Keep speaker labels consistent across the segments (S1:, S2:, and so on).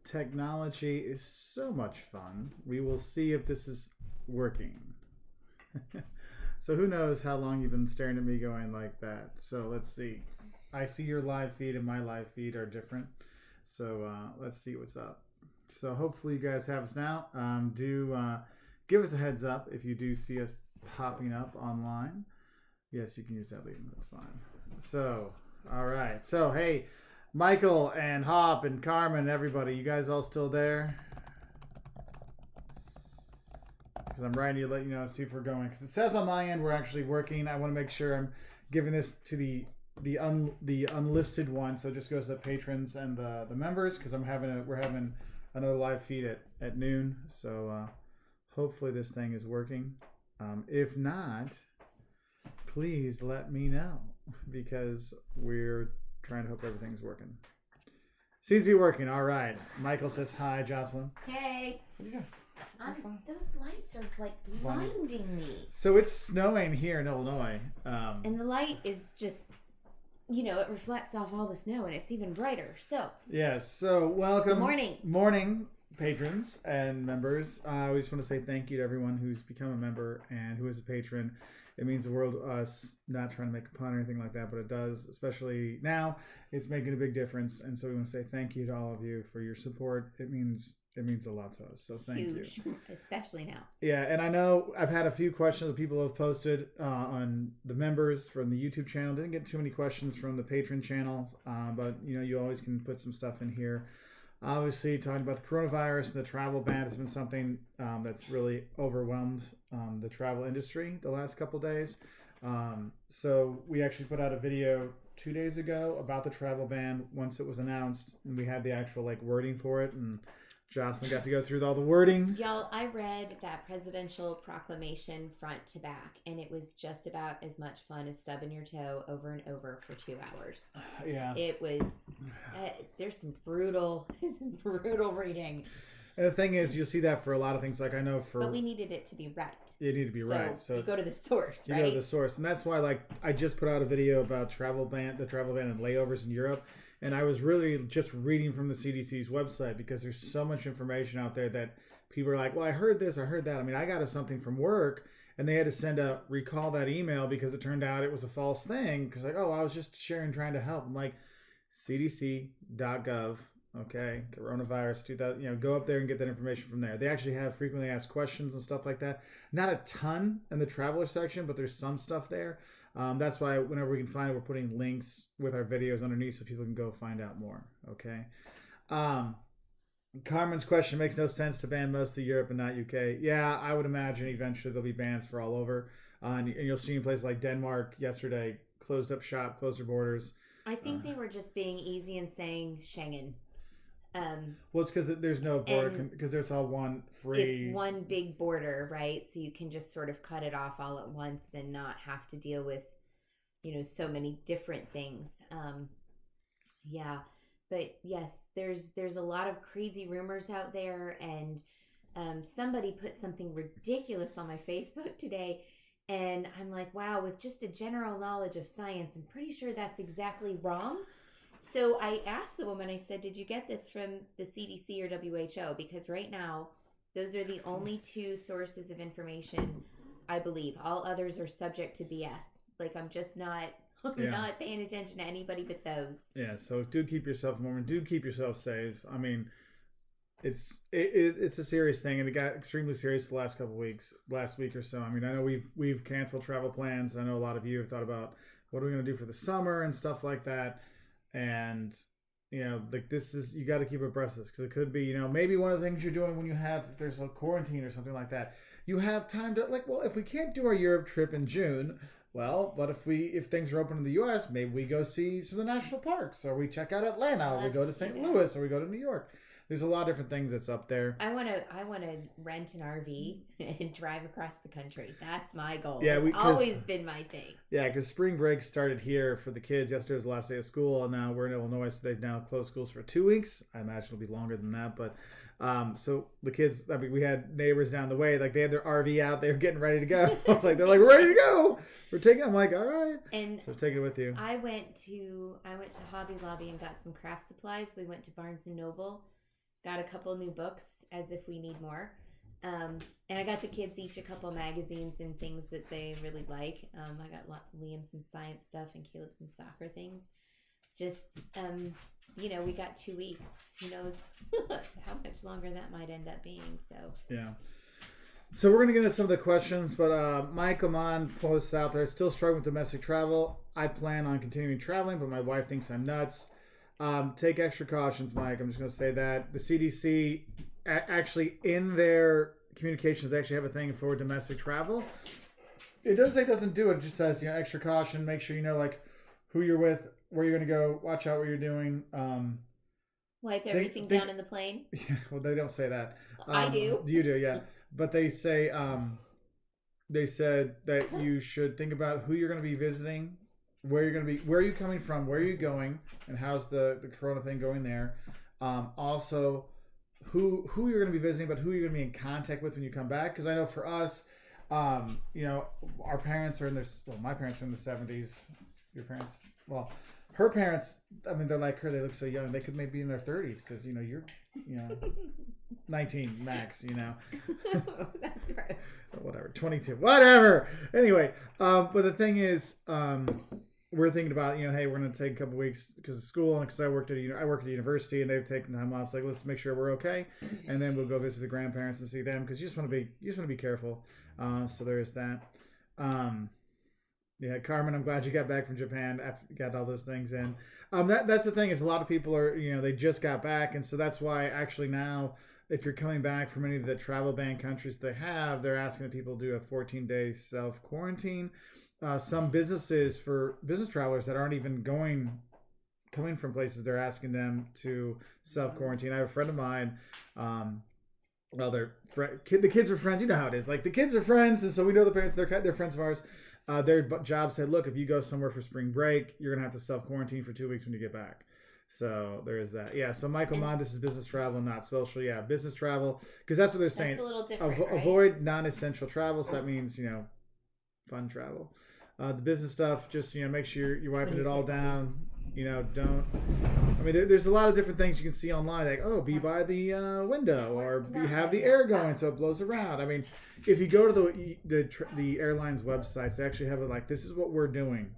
S1: Technology is so much fun. We will see if this is working. So who knows how long you've been staring at me going like that. So let's see. I see your live feed and my live feed are different. So let's see what's up. So hopefully you guys have us now. Do give us a heads up if you do see us popping up online. Yes, you can use that lead. That's fine. So, all right. So, hey, Michael and Hop and Carmen, everybody, you guys all still there? Because I'm writing you, let you know, see if we're going. Because it says on my end we're actually working. I want to make sure I'm giving this to the unlisted one, so it just goes to the patrons and the members. Because we're having another live feed at noon. So hopefully this thing is working. If not, please let me know, because we're trying to hope everything's working. Seems to be working. All right. Michael says hi, Jocelyn.
S2: Hey.
S1: What are you doing?
S2: Those lights are like blinding me.
S1: So it's snowing here in Illinois.
S2: And the light is just, it reflects off all the snow, and it's even brighter. So.
S1: Yes. So welcome.
S2: Good
S1: Morning, patrons and members. We just want to say thank you to everyone who's become a member and who is a patron. It means the world to us. Not trying to make a pun or anything like that, but it does, especially now. It's making a big difference, and so we want to say thank you to all of you for your support. It means a lot to us. So thank you,
S2: especially now.
S1: Yeah, and I know I've had a few questions that people have posted on the members from the YouTube channel. Didn't get too many questions from the patron channels, but you always can put some stuff in here. Obviously, talking about the coronavirus and the travel ban has been something that's really overwhelmed the travel industry the last couple days. So we actually put out a video 2 days ago about the travel ban once it was announced, and we had the actual wording for it, and Jocelyn got to go through all the wording.
S2: Y'all, I read that presidential proclamation front to back, and it was just about as much fun as stubbing your toe over and over for 2 hours.
S1: Yeah.
S2: It was, there's some brutal reading.
S1: And the thing is, you'll see that for a lot of things. Like I know
S2: but we needed it to be right.
S1: It needed to be right.
S2: So you go to the source,
S1: right? You go to the source. And that's why, I just put out a video about the travel ban and layovers in Europe. And I was really just reading from the CDC's website, because there's so much information out there that people are like, well, I heard this, I heard that. I mean, I got something from work, and they had to recall that email because it turned out it was a false thing. Because I was just sharing, trying to help. I'm like, cdc.gov. Okay, coronavirus 2000. Go up there and get that information from there. They actually have frequently asked questions and stuff like that. Not a ton in the traveler section, but there's some stuff there. That's why whenever we can find it, we're putting links with our videos underneath so people can go find out more. Okay. Carmen's question: makes no sense to ban most of Europe and not UK. Yeah, I would imagine eventually there'll be bans for all over. And you'll see in places like Denmark yesterday closed up shop, closed their borders.
S2: I think they were just being easy and saying Schengen.
S1: Well, it's because there's no border, because it's all one free.
S2: It's one big border, right? So you can just sort of cut it off all at once and not have to deal with, so many different things. Yeah, but yes, there's a lot of crazy rumors out there, and somebody put something ridiculous on my Facebook today, and I'm like, wow, with just a general knowledge of science, I'm pretty sure that's exactly wrong. So I asked the woman, I said, did you get this from the CDC or WHO? Because right now, those are the only 2 sources of information, I believe. All others are subject to BS. I'm just not paying attention to anybody but those.
S1: Yeah, so do keep yourself warm. Do keep yourself safe. I mean, it's a serious thing, and it got extremely serious the last week or so. I mean, I know we've canceled travel plans. I know a lot of you have thought about what are we going to do for the summer and stuff like that. And, this is, you got to keep abreast of this, because it could be, maybe one of the things you're doing when if there's a quarantine or something like that, you have time to, if we can't do our Europe trip in June, but if things are open in the U.S., maybe we go see some of the national parks, or we check out Atlanta, or we go to St. Louis, or we go to New York. there's a lot of different things that's up there.
S2: I want to rent an RV and drive across the country. That's my goal.
S1: Yeah,
S2: it's always been my thing.
S1: Yeah, because spring break started here for the kids. Yesterday was the last day of school, and now we're in Illinois, so they've now closed schools for 2 weeks. I imagine it'll be longer than that, but so the kids, I mean, we had neighbors down the way, like they had their RV out, they were getting ready to go. Like they're like, we're ready to go. We're taking. I'm like, all right.
S2: And
S1: so taking it with you.
S2: I went to Hobby Lobby and got some craft supplies. We went to Barnes and Noble, got a couple new books, as if we need more. And I got the kids each a couple magazines and things that they really like. I got Liam some science stuff and Caleb some soccer things. Just, we got 2 weeks. Who knows how much longer that might end up being. So
S1: yeah. So we're going to get into some of the questions, but Mike Oman posts out there, still struggling with domestic travel. I plan on continuing traveling, but my wife thinks I'm nuts. Take extra cautions, Mike. I'm just going to say that. The CDC actually in their communications, they actually have a thing for domestic travel. It doesn't say it doesn't do it. It just says, extra caution. Make sure you know, like, who you're with, where you're going to go. Watch out what you're doing.
S2: Wipe everything down in the plane.
S1: Yeah, well, they don't say that.
S2: I do.
S1: You do, yeah. But they say, they said that you should think about who you're going to be visiting, where you're going to be, where are you coming from, where are you going, and how's the corona thing going there. Also, who you're going to be visiting, but who you're going to be in contact with when you come back. Because I know for us, our parents are in their, my parents are in the 70s. Your parents, her parents, I mean, they're like her. They look so young. They could maybe be in their 30s because, you're, 19 max,
S2: That's gross.
S1: Whatever, 22. Whatever. Anyway, but the thing is, we're thinking about, hey, we're going to take a couple weeks because of school and because I work at a university and they've taken time off. So like, let's make sure we're okay. And then we'll go visit the grandparents and see them because you just want to be careful. So there is that. Yeah, Carmen, I'm glad you got back from Japan after you got all those things in. That's the thing is a lot of people are, they just got back. And so that's why actually now, if you're coming back from any of the travel ban countries they're asking that people do a 14-day self-quarantine. Some businesses for business travelers that aren't even coming from places, they're asking them to self-quarantine. I have a friend of mine, the kids are friends. You know how it is. Like the kids are friends. And so we know the parents, they're friends of ours. Their job said, look, if you go somewhere for spring break, you're going to have to self-quarantine for 2 weeks when you get back. So there is that. Yeah, so Michael Mann, this is business travel, not social. Yeah, business travel, because that's what they're saying.
S2: That's a little different, right?
S1: Avoid non-essential travel, so that means, fun travel. The business stuff, just, make sure you're wiping it all down. Don't... I mean, there's a lot of different things you can see online, like, be by the window, or you have the air going so it blows around. I mean, if you go to the airline's websites, they actually have it like, this is what we're doing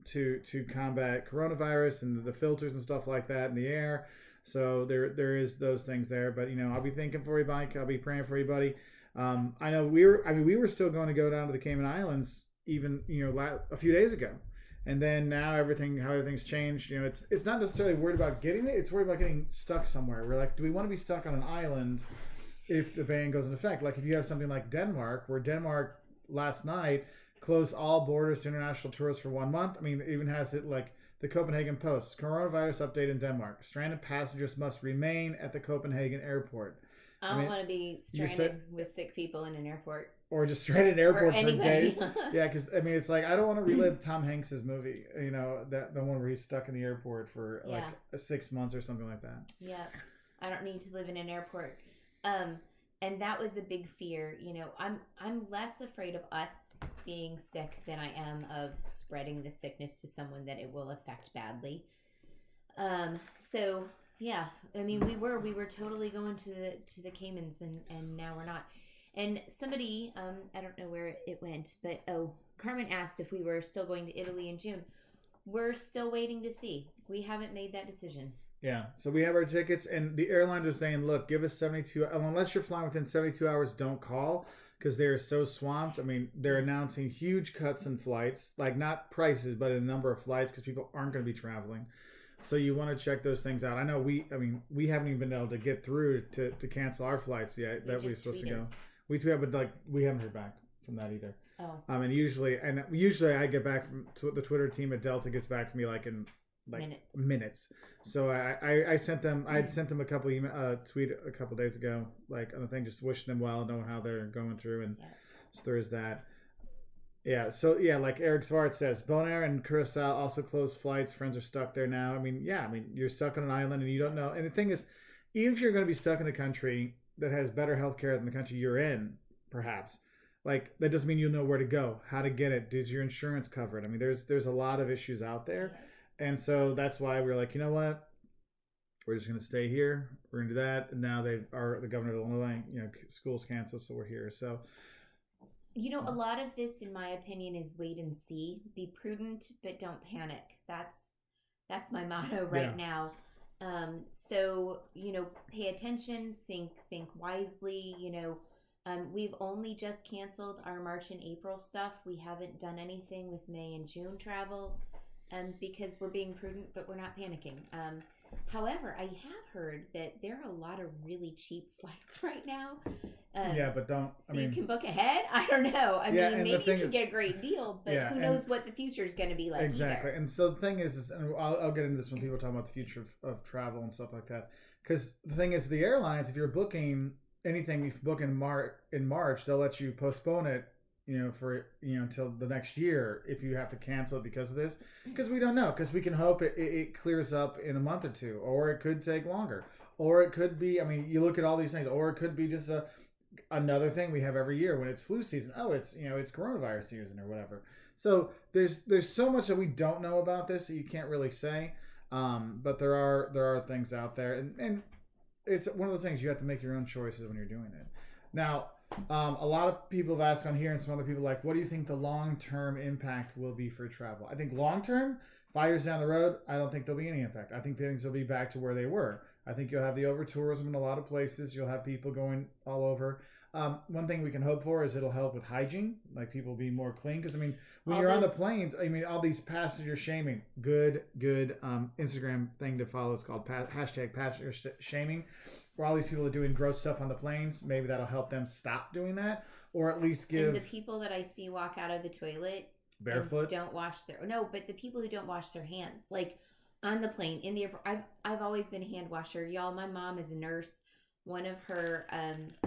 S1: to combat coronavirus and the filters and stuff like that in the air. So there is those things there. But, I'll be thinking for you, Mike. I'll be praying for you, buddy. I know we were still going to go down to the Cayman Islands even, a few days ago. And then now everything's changed. It's not necessarily worried about getting it. It's worried about getting stuck somewhere. We're like, do we want to be stuck on an island if the ban goes into effect? Like if you have something like Denmark, where Denmark last night closed all borders to international tourists for 1 month. I mean, it even has it like the Copenhagen Post. Coronavirus update in Denmark. Stranded passengers must remain at the Copenhagen airport.
S2: I don't want to be stranded with sick people in an airport.
S1: Or just stranded in an airport for days. Yeah, because, I mean, it's like, I don't want to relive Tom Hanks's movie, that the one where he's stuck in the airport for 6 months or something like that.
S2: Yeah, I don't need to live in an airport. And that was a big fear. I'm less afraid of us being sick than I am of spreading the sickness to someone that it will affect badly. So yeah, I mean, we were totally going to the Caymans, and now we're not. And somebody, I don't know where it went, but Carmen asked if we were still going to Italy in June. We're still waiting to see. We haven't made that decision.
S1: Yeah, so we have our tickets, and the airlines are saying, look, give us 72, unless you're flying within 72 hours, don't call, because they're so swamped. I mean, they're announcing huge cuts in flights, like not prices, but a number of flights, because people aren't going to be traveling. So you want to check those things out. I know we haven't even been able to get through to cancel our flights yet that we're supposed to go. We tweeted, but we haven't heard back from that either.
S2: Oh.
S1: And usually I get back from the Twitter team at Delta gets back to me like in
S2: minutes.
S1: So I sent them. I had sent them a couple tweet a couple days ago, like on the thing, just wishing them well, knowing how they're going through, and so there is that. Yeah. So yeah, like Eric Svart says, Bonaire and Curacao also closed flights. Friends are stuck there now. I mean, you're stuck on an island and you don't know. And the thing is, even if you're going to be stuck in a country that has better healthcare than the country you're in, perhaps. Like that doesn't mean you'll know where to go, how to get it. Does your insurance cover it? I mean, there's a lot of issues out there, and so that's why we're like, you know what, we're just going to stay here. We're going to do that. And now the governor of Illinois, schools canceled, so we're here. So,
S2: a lot of this, in my opinion, is wait and see. Be prudent, but don't panic. That's my motto right now. So pay attention, think wisely. We've only just canceled our March and April stuff. We haven't done anything with May and June travel because we're being prudent, but we're not panicking. However, I have heard that there are a lot of really cheap flights right now.
S1: But
S2: you can book ahead? I don't know. I mean, maybe you can get a great deal, but who knows what the future is going to be like.
S1: Exactly.
S2: Either.
S1: And so the thing is and I'll get into this when people talk about the future of travel and stuff like that. Because the thing is, the airlines, if you're booking anything, if you book in March, they'll let you postpone it, for until the next year if you have to cancel it because of this. Because we don't know. Because we can hope it clears up in a month or two, or it could take longer, or it could be. I mean, you look at all these things, or it could be just another thing we have every year when it's flu season. Oh, it's it's coronavirus season or whatever. So there's so much that we don't know about this that you can't really say. But there are things out there, and it's one of those things you have to make your own choices when you're doing it. Now, a lot of people have asked on here, and some other people like, what do you think the long-term impact will be for travel? I think long-term, 5 years down the road, I don't think there'll be any impact. I think things will be back to where they were. I think you'll have the over-tourism in a lot of places. You'll have people going all over. One thing we can hope for is it'll help with hygiene, like people be more clean. Because, I mean, when you're on the planes, all these passenger shaming, good Instagram thing to follow is called hashtag passenger shaming, where all these people are doing gross stuff on the planes. Maybe that'll help them stop doing that, or at least give...
S2: And the people that I see walk out of the toilet
S1: barefoot
S2: don't wash but the people who don't wash their hands, like on the plane, in the airport. I've always been a hand washer, y'all. My mom is a nurse. One of her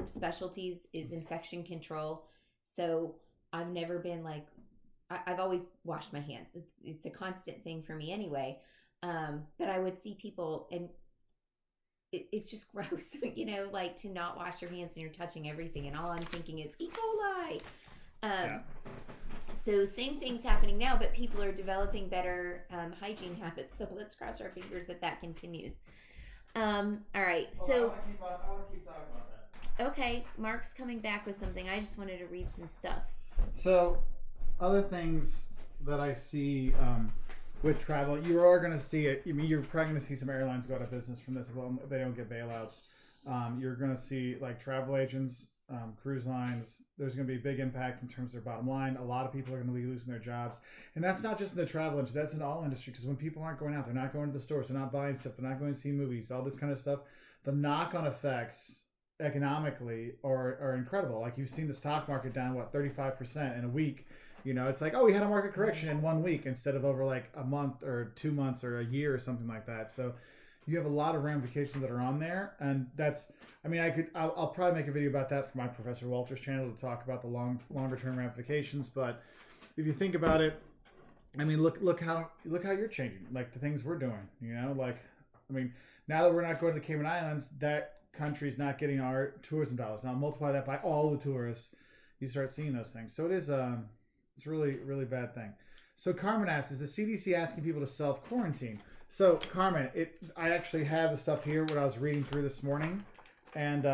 S2: specialties is infection control. So I've never been like, I've always washed my hands. It's a constant thing for me anyway. But I would see people, and it's just gross, like to not wash your hands and you're touching everything. And all I'm thinking is E. coli. So same thing's happening now, but people are developing better hygiene habits. So let's cross our fingers that continues. All right. So
S1: I want to keep talking about that.
S2: Okay, Mark's coming back with something. I just wanted to read some stuff.
S1: So, other things that I see with travel, you are going to see it. I mean, you're probably going to see some airlines go out of business from this if they don't get bailouts. You're going to see like travel agents, cruise lines. There's going to be a big impact in terms of their bottom line. A lot of people are going to be losing their jobs, and that's not just in the travel industry. That's in all industry. Because when people aren't going out, they're not going to the stores, they're not buying stuff, they're not going to see movies, all this kind of stuff. The knock-on effects economically are incredible. Like you've seen the stock market down 35% in a week. It's like, oh, we had a market correction in 1 week instead of over like a month or 2 months or a year or something like that. So you have a lot of ramifications that are on there, and that's. I mean, I'll probably make a video about that for my Professor Wolters channel to talk about the longer term ramifications. But if you think about it, I mean, look how you're changing, like the things we're doing. Like, I mean, now that we're not going to the Cayman Islands, that country's not getting our tourism dollars. Now multiply that by all the tourists, you start seeing those things. So it is it's really, really bad thing. So Carmen asks, is the CDC asking people to self-quarantine? So Carmen, I actually have the stuff here, what I was reading through this morning. And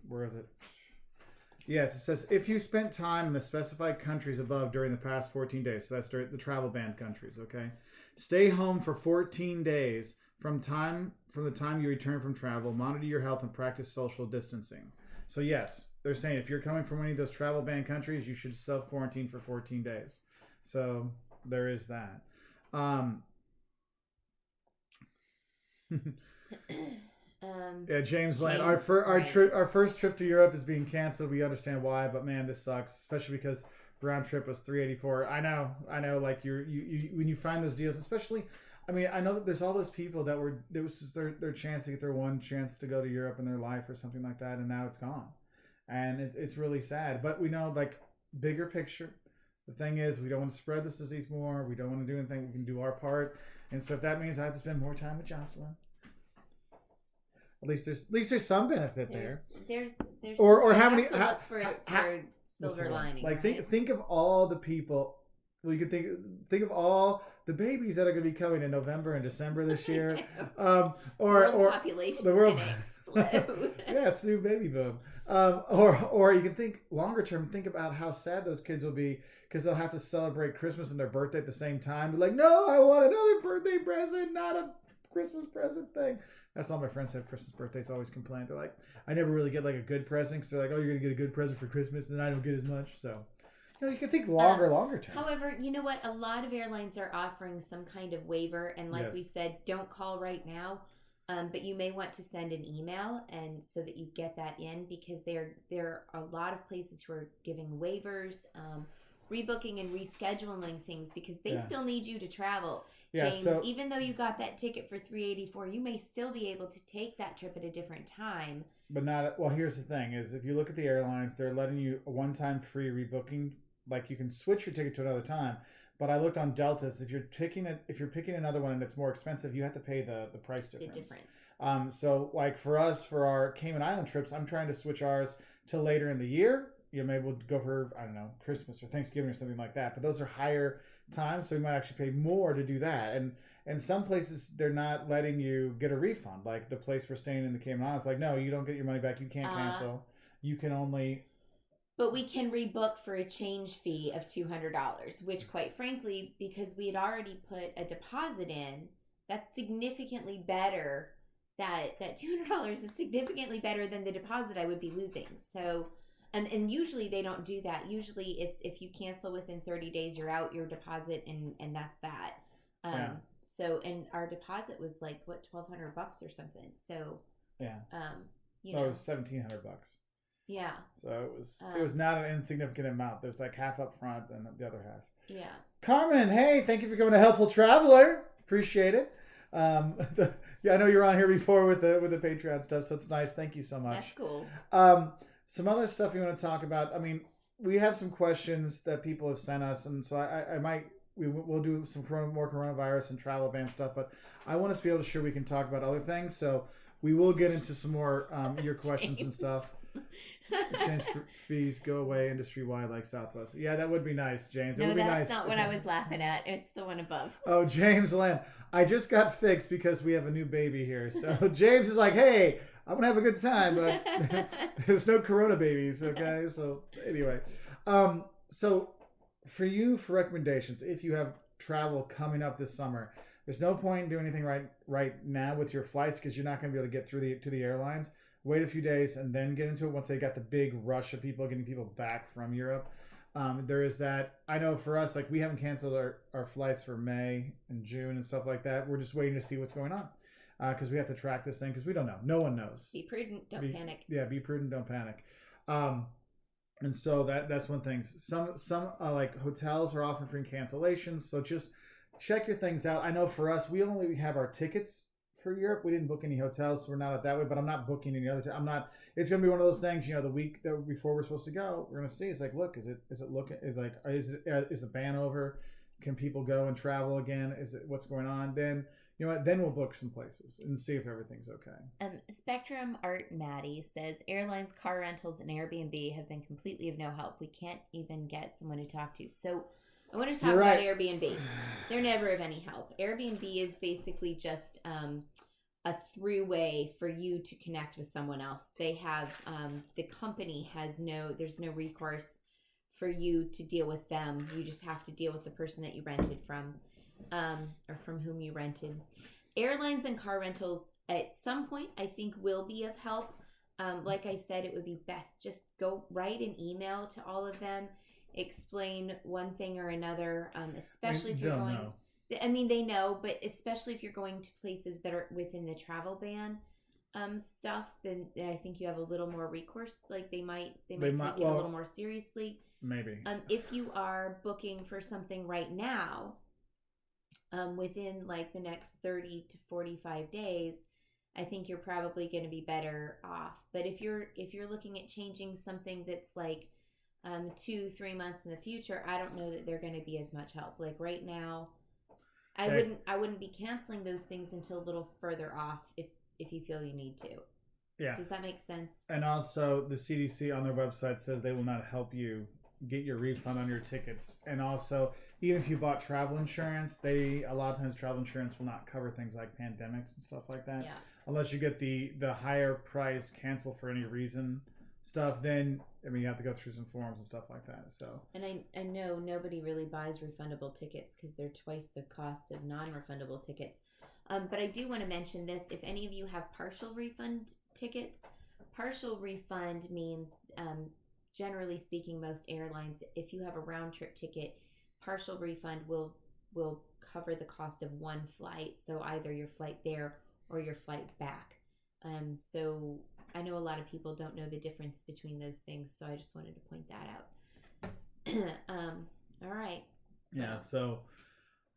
S1: where is it? Yes, it says, if you spent time in the specified countries above during the past 14 days, so that's during the travel ban countries, okay? Stay home for 14 days from the time you return from travel, monitor your health, and practice social distancing. So yes, they're saying if you're coming from any of those travel ban countries, you should self-quarantine for 14 days. So there is that. Yeah, James Land. Our first trip to Europe is being canceled. We understand why, but man, this sucks, especially because round trip was $384. I know. Like you when you find those deals, especially I mean, I know that there's all those people that were, it was just their chance to get their one chance to go to Europe in their life or something like that, and now it's gone. And it's really sad. But we know, like, bigger picture, the thing is, we don't want to spread this disease more. We don't want to do anything. We can do our part. And so if that means I have to spend more time with Jocelyn, at least there's some benefit there.
S2: There's
S1: or how many
S2: for silver lining.
S1: Like,
S2: right?
S1: think of all the people. Well, you could think of all the babies that are going to be coming in November and December this year. Or
S2: population
S1: the world
S2: explode.
S1: Yeah, it's the new baby boom. Or you can think longer term. Think about how sad those kids will be because they'll have to celebrate Christmas and their birthday at the same time. But like, no, I want another birthday present, not a Christmas present thing. That's all my friends have Christmas birthdays. Always complain. They're like, I never really get like a good present because they're like, oh, you're gonna get a good present for Christmas, and I don't get as much. So, you can think longer term.
S2: However, you know what? A lot of airlines are offering some kind of waiver, and like we said, don't call right now. But you may want to send an email, and so that you get that in, because there are a lot of places who are giving waivers, rebooking and rescheduling things because they still need you to travel.
S1: Yeah,
S2: James,
S1: so,
S2: even though you got that ticket for $384, you may still be able to take that trip at a different time.
S1: But not well. Here's the thing: is if you look at the airlines, they're letting you a one-time free rebooking. Like, you can switch your ticket to another time. But I looked on Delta's. If you're picking another one and it's more expensive, you have to pay the price difference.
S2: The difference.
S1: So like for us, for our Cayman Island trips, I'm trying to switch ours to later in the year. Maybe we'll go for, I don't know, Christmas or Thanksgiving or something like that. But those are higher times, so we might actually pay more to do that. And some places, they're not letting you get a refund. Like the place we're staying in the Cayman Islands, like, no, you don't get your money back. You can't cancel. You can only...
S2: But we can rebook for a change fee of $200, which, quite frankly, because we had already put a deposit in, that's significantly better. That $200 is significantly better than the deposit I would be losing. So, and usually they don't do that. Usually it's if you cancel within 30 days, you're out your deposit, and that's that. So, and our deposit was like what, $1,200 or something. So,
S1: it was $1,700.
S2: Yeah.
S1: So it was not an insignificant amount. There's like half up front and the other half.
S2: Yeah.
S1: Carmen, hey, thank you for coming to Helpful Traveler. Appreciate it. I know you were on here before with the Patreon stuff, so it's nice. Thank you so much.
S2: That's cool.
S1: Some other stuff you want to talk about. I mean, we have some questions that people have sent us, and so we'll do some more coronavirus and travel ban stuff, but I want us to be able to sure we can talk about other things. So we will get into some more your questions and stuff. Change fees go away industry-wide like Southwest. Yeah, that would be nice, James.
S2: No, that's not what I was laughing at. It's the one above.
S1: Oh, James Land. I just got fixed because we have a new baby here. So James is like, hey, I'm going to have a good time, but there's no corona babies, okay? So anyway. So for recommendations, if you have travel coming up this summer, there's no point in doing anything right now with your flights because you're not going to be able to get through to the airlines. Wait a few days and then get into it once they got the big rush of people getting people back from Europe. There is that. I know for us, like, we haven't canceled our flights for May and June and stuff like that. We're just waiting to see what's going on because we have to track this thing because we don't know. No one knows.
S2: Be prudent. Don't panic.
S1: Yeah, be prudent. Don't panic. And so that's one thing. Some like hotels are offering free cancellations. So just check your things out. I know for us, we only have our tickets for Europe. We didn't book any hotels, so we're not at that way. But I'm not booking any other time. I'm not. It's gonna be one of those things. The week that before we're supposed to go, we're gonna see. It's like, look, is the ban over? Can people go and travel again? Is it what's going on? Then then we'll book some places and see if everything's okay.
S2: Spectrum Art Maddie says airlines, car rentals, and Airbnb have been completely of no help. We can't even get someone to talk to. So I want to talk about Airbnb. They're never of any help. Airbnb is basically just a throughway for you to connect with someone else. They have the company there's no recourse for you to deal with them. You just have to deal with the person that you rented from, or from whom you rented. Airlines and car rentals at some point I think will be of help. Like I said, it would be best just go write an email to all of them. Explain one thing or another, especially if you're going.
S1: Know.
S2: I mean, they know, but especially if you're going to places that are within the travel ban stuff, then I think you have a little more recourse. Like they might take it a little more seriously.
S1: Maybe.
S2: If you are booking for something right now, within like the next 30 to 45 days, I think you're probably going to be better off. But if you're looking at changing something that's like 2-3 months in the future, I don't know that they're going to be as much help. Like right now, I wouldn't be canceling those things until a little further off if you feel you need to.
S1: Yeah.
S2: Does that make sense?
S1: And also, the CDC on their website says they will not help you get your refund on your tickets. And also, even if you bought travel insurance, a lot of times travel insurance will not cover things like pandemics and stuff like that.
S2: Yeah.
S1: Unless you get the higher price, cancel for any reason stuff, then you have to go through some forms and stuff like that. So.
S2: And I know nobody really buys refundable tickets because they're twice the cost of non-refundable tickets. But I do want to mention this. If any of you have partial refund tickets, partial refund means, generally speaking, most airlines, if you have a round trip ticket, partial refund will cover the cost of one flight. So either your flight there or your flight back. So I know a lot of people don't know the difference between those things. So I just wanted to point that out. All right.
S1: Yeah. So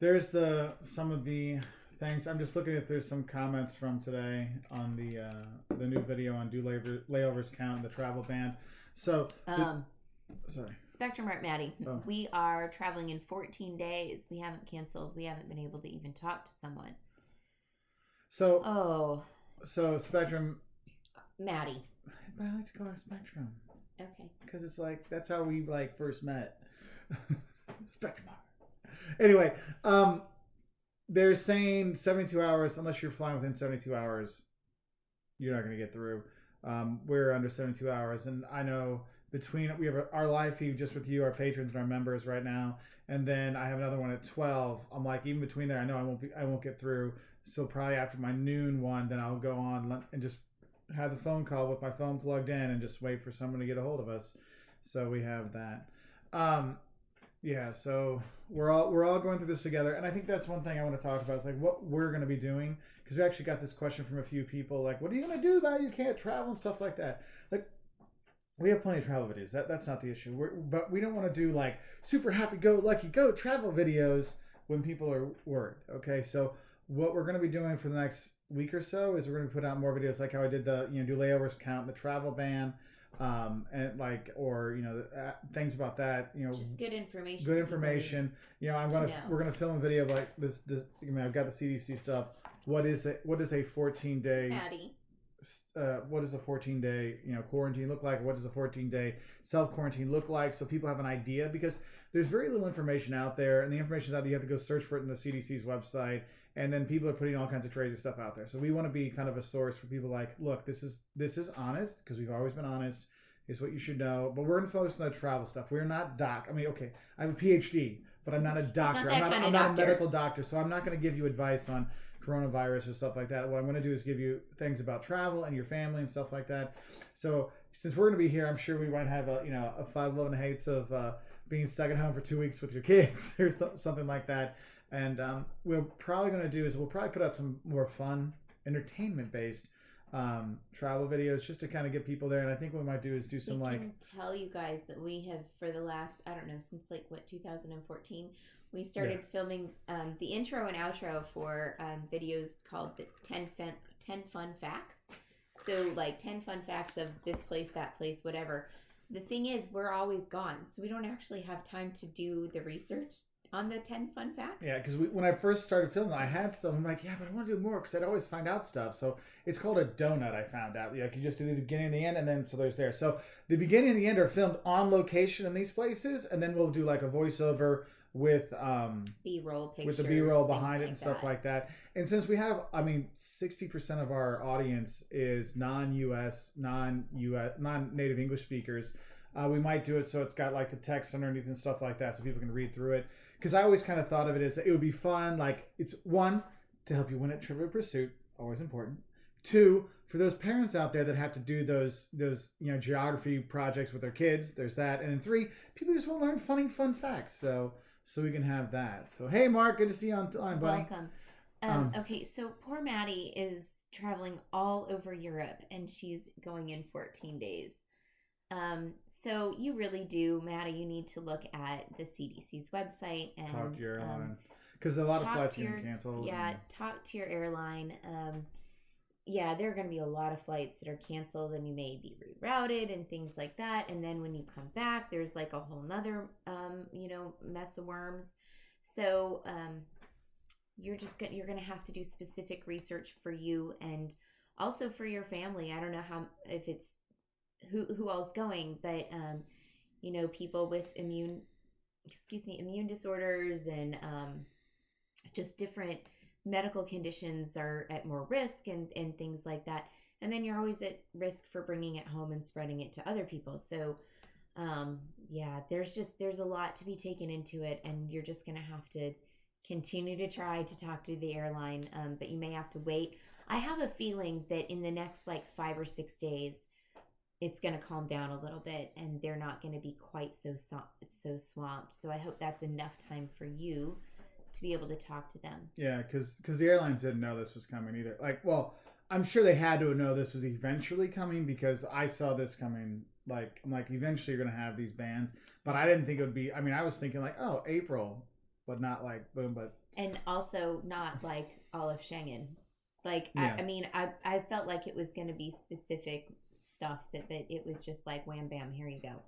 S1: there's some of the things. I'm just looking if there's some comments from today on the new video on do layovers count and the travel ban. So sorry.
S2: Spectrum Art Maddie.
S1: Oh.
S2: We are traveling in 14 days. We haven't canceled. We haven't been able to even talk to someone.
S1: So Spectrum
S2: Maddie.
S1: But I like to call her Spectrum.
S2: Okay.
S1: Because it's like that's how we like first met. Spectrum Art. Anyway, they're saying 72 hours. Unless you're flying within 72 hours, you're not going to get through. We're under 72 hours, and I know we have our live feed just with you, our patrons and our members right now, and then I have another one at 12. I'm like, even between there, I know I won't get through. So probably after my noon one, then I'll go on and just have the phone call with my phone plugged in and just wait for someone to get a hold of us. So we have that. Yeah, so we're all going through this together, and I think that's one thing I want to talk about. Is like what we're going to be doing, because we actually got this question from a few people, like, "What are you going to do about you can't travel and stuff like that?" Like, we have plenty of travel videos. That's not the issue. But we don't want to do like super happy go lucky go travel videos when people are worried. Okay, so what we're going to be doing for the next week or so is we're going to put out more videos like how I did the do layovers count, the travel ban. And like, or things about that,
S2: just good information.
S1: Good information. We're gonna film a video of like this. I've got the CDC stuff. What is a 14-day?
S2: Maddie.
S1: What does a 14-day quarantine look like? What does a 14-day self quarantine look like? So people have an idea, because there's very little information out there, and the information out there, you have to go search for it in the CDC's website. And then people are putting all kinds of crazy stuff out there. So we want to be kind of a source for people like, look, this is honest, because we've always been honest. It's what you should know. But we're going to focus on the travel stuff. We're not I have a PhD, but I'm not a doctor. I'm not a medical doctor. So I'm not going to give you advice on coronavirus or stuff like that. What I'm going to do is give you things about travel and your family and stuff like that. So since we're going to be here, I'm sure we might have a 5 love and hates of being stuck at home for 2 weeks with your kids or something like that. And we're probably going to do is we'll probably put out some more fun, entertainment-based travel videos just to kind of get people there. And I think what we might do is do some
S2: I can tell you guys that we have, for the last, I don't know, since 2014, we started filming the intro and outro for videos called the 10 Fun Facts. So like 10 fun facts of this place, that place, whatever. The thing is, we're always gone, so we don't actually have time to do the research on the 10 fun facts. Yeah, because when I first started filming, I had some. I'm like, yeah, but I want to do more because I'd always find out stuff. So it's called a donut. I found out. Like you just do the beginning and the end, and then so there's there. So the beginning and the end are filmed on location in these places, and then we'll do like a voiceover with B-roll pictures,
S1: with the B-roll behind it and stuff like that. And since we have, 60% of our audience is non-native English speakers, we might do it so it's got like the text underneath and stuff like that, so people can read through it. Because I always kind of thought of it as it would be fun. Like it's one, to help you win at Trivial Pursuit, always important. Two, for those parents out there that have to do those geography projects with their kids, there's that. And then three, people just want to learn funny fun facts. So we can have that. So hey, Mark, good to see you on buddy.
S2: Welcome. Okay, so poor Maddie is traveling all over Europe, and she's going in 14 days. So you really do, Maddie, you need to look at the CDC's website and
S1: talk to your airline. because a lot of flights are getting canceled.
S2: Yeah, talk to your airline. Yeah, there are going to be a lot of flights that are canceled, and you may be rerouted and things like that. And then when you come back, there's like a whole nother, mess of worms. So you're going to have to do specific research for you and also for your family. I don't know if it's who all's going, but people with immune disorders and just different medical conditions are at more risk and things like that. And then you're always at risk for bringing it home and spreading it to other people. So there's a lot to be taken into it, and you're just going to have to continue to try to talk to the airline, but you may have to wait. I have a feeling that in the next like 5 or 6 days, it's going to calm down a little bit, and they're not going to be quite so swamped. So I hope that's enough time for you to be able to talk to them.
S1: Yeah, because the airlines didn't know this was coming either. I'm sure they had to know this was eventually coming, because I saw this coming. I'm like, eventually you're going to have these bans, but I didn't think it would be. I mean, I was thinking like, oh, April, but not like boom, but. And
S2: also not like all of Schengen. Like, yeah. I felt like it was going to be specific stuff that it was just like wham bam, here you go.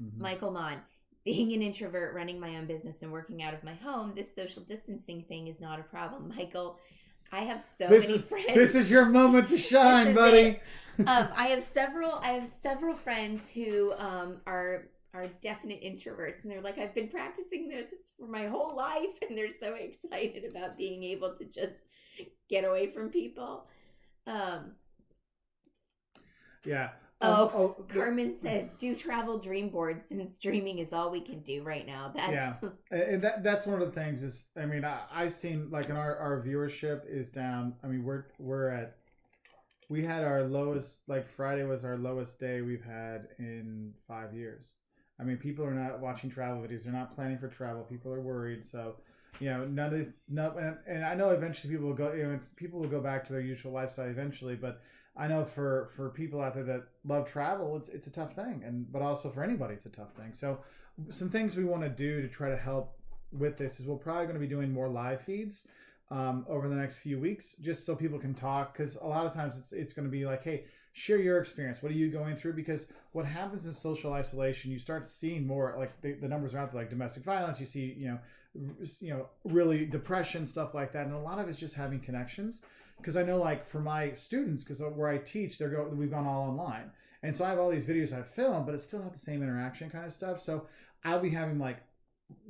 S2: Mm-hmm. Michael Mon, being an introvert, running my own business and working out of my home, this social distancing thing is not a problem. Michael, I have many friends.
S1: This is your moment to shine, buddy.
S2: I have several friends who are definite introverts, and they're like, I've been practicing this for my whole life, and they're so excited about being able to just get away from people.
S1: Yeah.
S2: Carmen says, do travel dream board, since dreaming is all we can do right now.
S1: And that's one of the things is, I mean, I've seen like in our viewership is down. I mean, we had our lowest, like Friday was our lowest day we've had in 5 years. I mean, people are not watching travel videos. They're not planning for travel. People are worried. So, none of these, and I know eventually people will go, people will go back to their usual lifestyle eventually, but I know for people out there that love travel, it's a tough thing, but also for anybody, it's a tough thing. So some things we want to do to try to help with this is we're probably going to be doing more live feeds over the next few weeks, just so people can talk, because a lot of times it's going to be like, hey, share your experience. What are you going through? Because what happens in social isolation, you start seeing more, like the numbers are out there, like domestic violence. You see, really depression, stuff like that, and a lot of it's just having connections. Because I know, like, for my students, because where I teach, we've gone all online. And so I have all these videos I've filmed, but it's still not the same interaction kind of stuff. So I'll be having, like,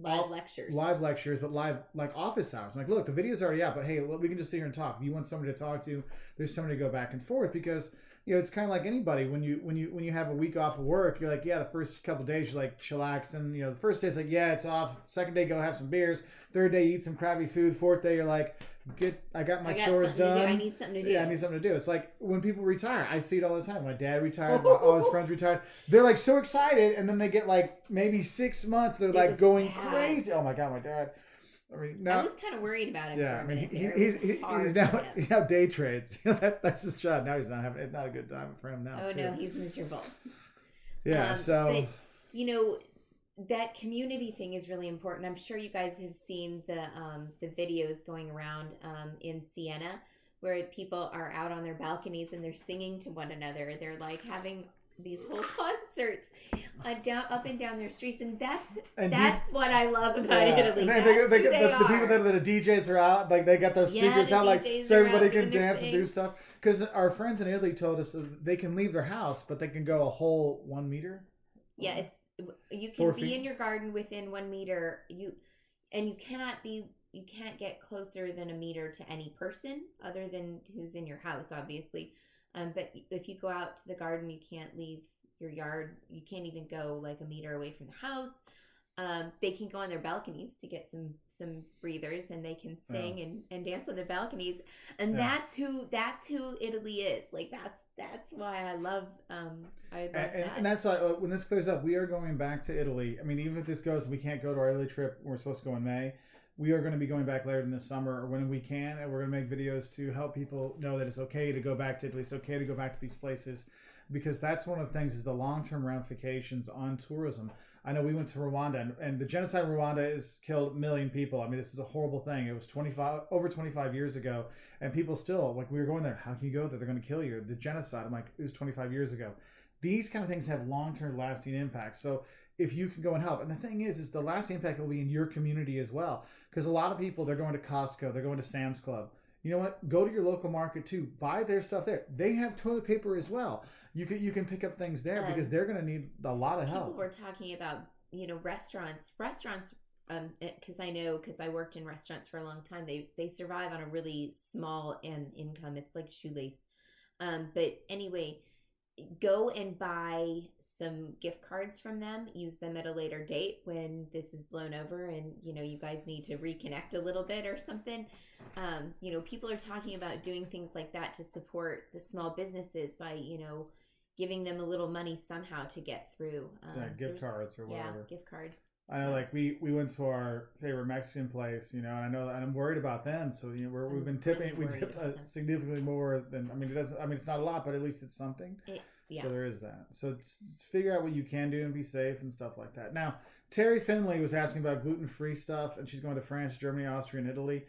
S2: live lectures,
S1: but live, like, office hours. I'm like, look, the video's already out, but hey, we can just sit here and talk. If you want somebody to talk to, there's somebody to go back and forth, because, it's kind of like anybody. When you have a week off of work, you're like, yeah, the first couple of days you're like chillaxing. The first day it's like, yeah, it's off. Second day, go have some beers. Third day, eat some crappy food. Fourth day, you're like, I got my chores done.
S2: I need something to do.
S1: Yeah, I need something to do. It's like when people retire. I see it all the time. My dad retired. All his friends retired. They're like so excited, and then they get like maybe 6 months. They're like going crazy. Oh my god, my dad. I mean, now
S2: I was kind of worried about him.
S1: Yeah,
S2: for a minute.
S1: He's now day trades. That's his job. Now he's not having. It's not a good time for him now.
S2: Oh no, he's miserable.
S1: Yeah.
S2: But, that community thing is really important. I'm sure you guys have seen the videos going around in Siena, where people are out on their balconies and they're singing to one another. They're like having these whole concerts up and down their streets, and that's what I love about Italy.
S1: The people that the DJs are out, like they got those speakers out, like so everybody can dance and do stuff. Because our friends in Italy told us that they can leave their house, but they can go a whole 1 meter.
S2: Yeah, you can be in your garden within 1 meter. You can't get closer than a meter to any person other than who's in your house, obviously. But if you go out to the garden, you can't leave your yard. You can't even go like a meter away from the house. They can go on their balconies to get some breathers, and they can sing and dance on their balconies. And that's who Italy is. Like that's why I love that.
S1: And that's why when this clears up, we are going back to Italy. I mean, even if this goes, we can't go to our Italy trip. We're supposed to go in May. we are going to be going back later in the summer or when we can, and we're going to make videos to help people know that it's okay to go back to Italy. It's okay to go back to these places, because that's one of the things is the long-term ramifications on tourism. I know we went to Rwanda, and the genocide in Rwanda has killed 1 million people. I mean, this is a horrible thing. It was over 25 years ago, and people still, like, we were going there. How can you go there? They're going to kill you. The genocide. I'm like, it was 25 years ago. These kind of things have long-term lasting impacts. So if you can go and help. And the thing is the lasting impact will be in your community as well. Because a lot of people, they're going to Costco, they're going to Sam's Club. You know what? Go to your local market too. Buy their stuff there. They have toilet paper as well. You can pick up things there because they're going to need a lot of help.
S2: People were talking about, restaurants, because I know, because I worked in restaurants for a long time, they survive on a really small income. It's like shoelace. But anyway, go and buy some gift cards from them. Use them at a later date when this is blown over and you guys need to reconnect a little bit or something. People are talking about doing things like that to support the small businesses by giving them a little money somehow to get through.
S1: Gift cards or whatever.
S2: Yeah, gift cards.
S1: I know, like we went to our favorite Mexican place, and I know, and I'm worried about them. So we've been tipping. We tipped significantly more than. It's not a lot, but at least it's something. Yeah. So there is that. So figure out what you can do and be safe and stuff like that. Now, Terry Finley was asking about gluten-free stuff, and she's going to France, Germany, Austria, and Italy.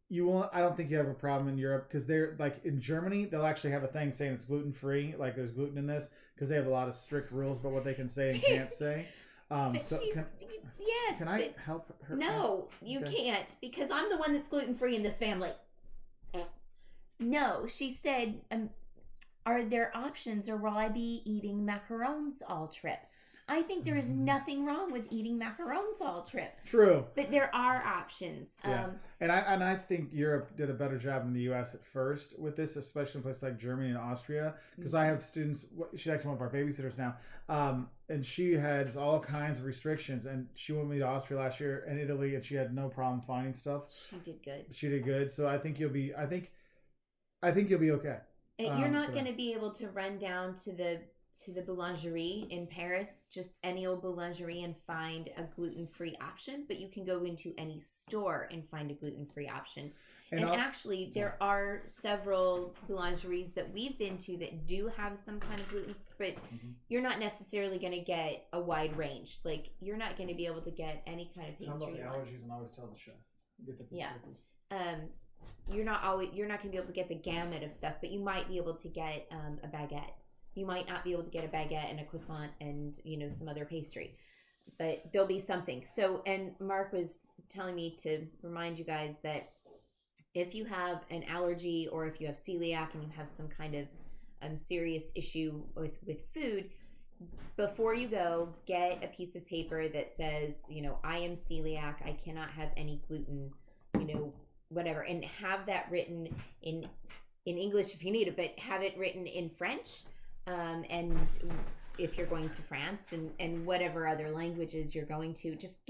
S1: You won't. I don't think you have a problem in Europe because they're like in Germany, they'll actually have a thing saying it's gluten-free, like there's gluten in this, because they have a lot of strict rules about what they can say and can't say. Can I help her?
S2: No, you can't, because I'm the one that's gluten-free in this family. No, she said, are there options, or will I be eating macarons all trip? I think there is nothing wrong with eating macarons all trip.
S1: True.
S2: But there are options.
S1: Yeah. And I think Europe did a better job than the U.S. at first with this, especially in places like Germany and Austria. Because I have students, she's actually one of our babysitters now, and she has all kinds of restrictions. And she went with me to Austria last year and Italy, and she had no problem finding stuff. She did good. So I think you'll be okay.
S2: You're not going to be able to run down to the boulangerie in Paris, just any old boulangerie, and find a gluten-free option, but you can go into any store and find a gluten-free option. And actually, there are several boulangeries that we've been to that do have some kind of gluten, but you're not necessarily going to get a wide range. Like, you're not going to be able to get any kind of pastry.
S1: Talk about the allergies, and always tell the chef.
S2: You're not going to be able to get the gamut of stuff, but you might be able to get a baguette. You might not be able to get a baguette and a croissant and, some other pastry, but there'll be something. So, and Mark was telling me to remind you guys that if you have an allergy or if you have celiac and you have some kind of serious issue with food, before you go, get a piece of paper that says, I am celiac, I cannot have any gluten, whatever, and have that written in English if you need it, but have it written in French. And if you're going to France and whatever other languages you're going to, just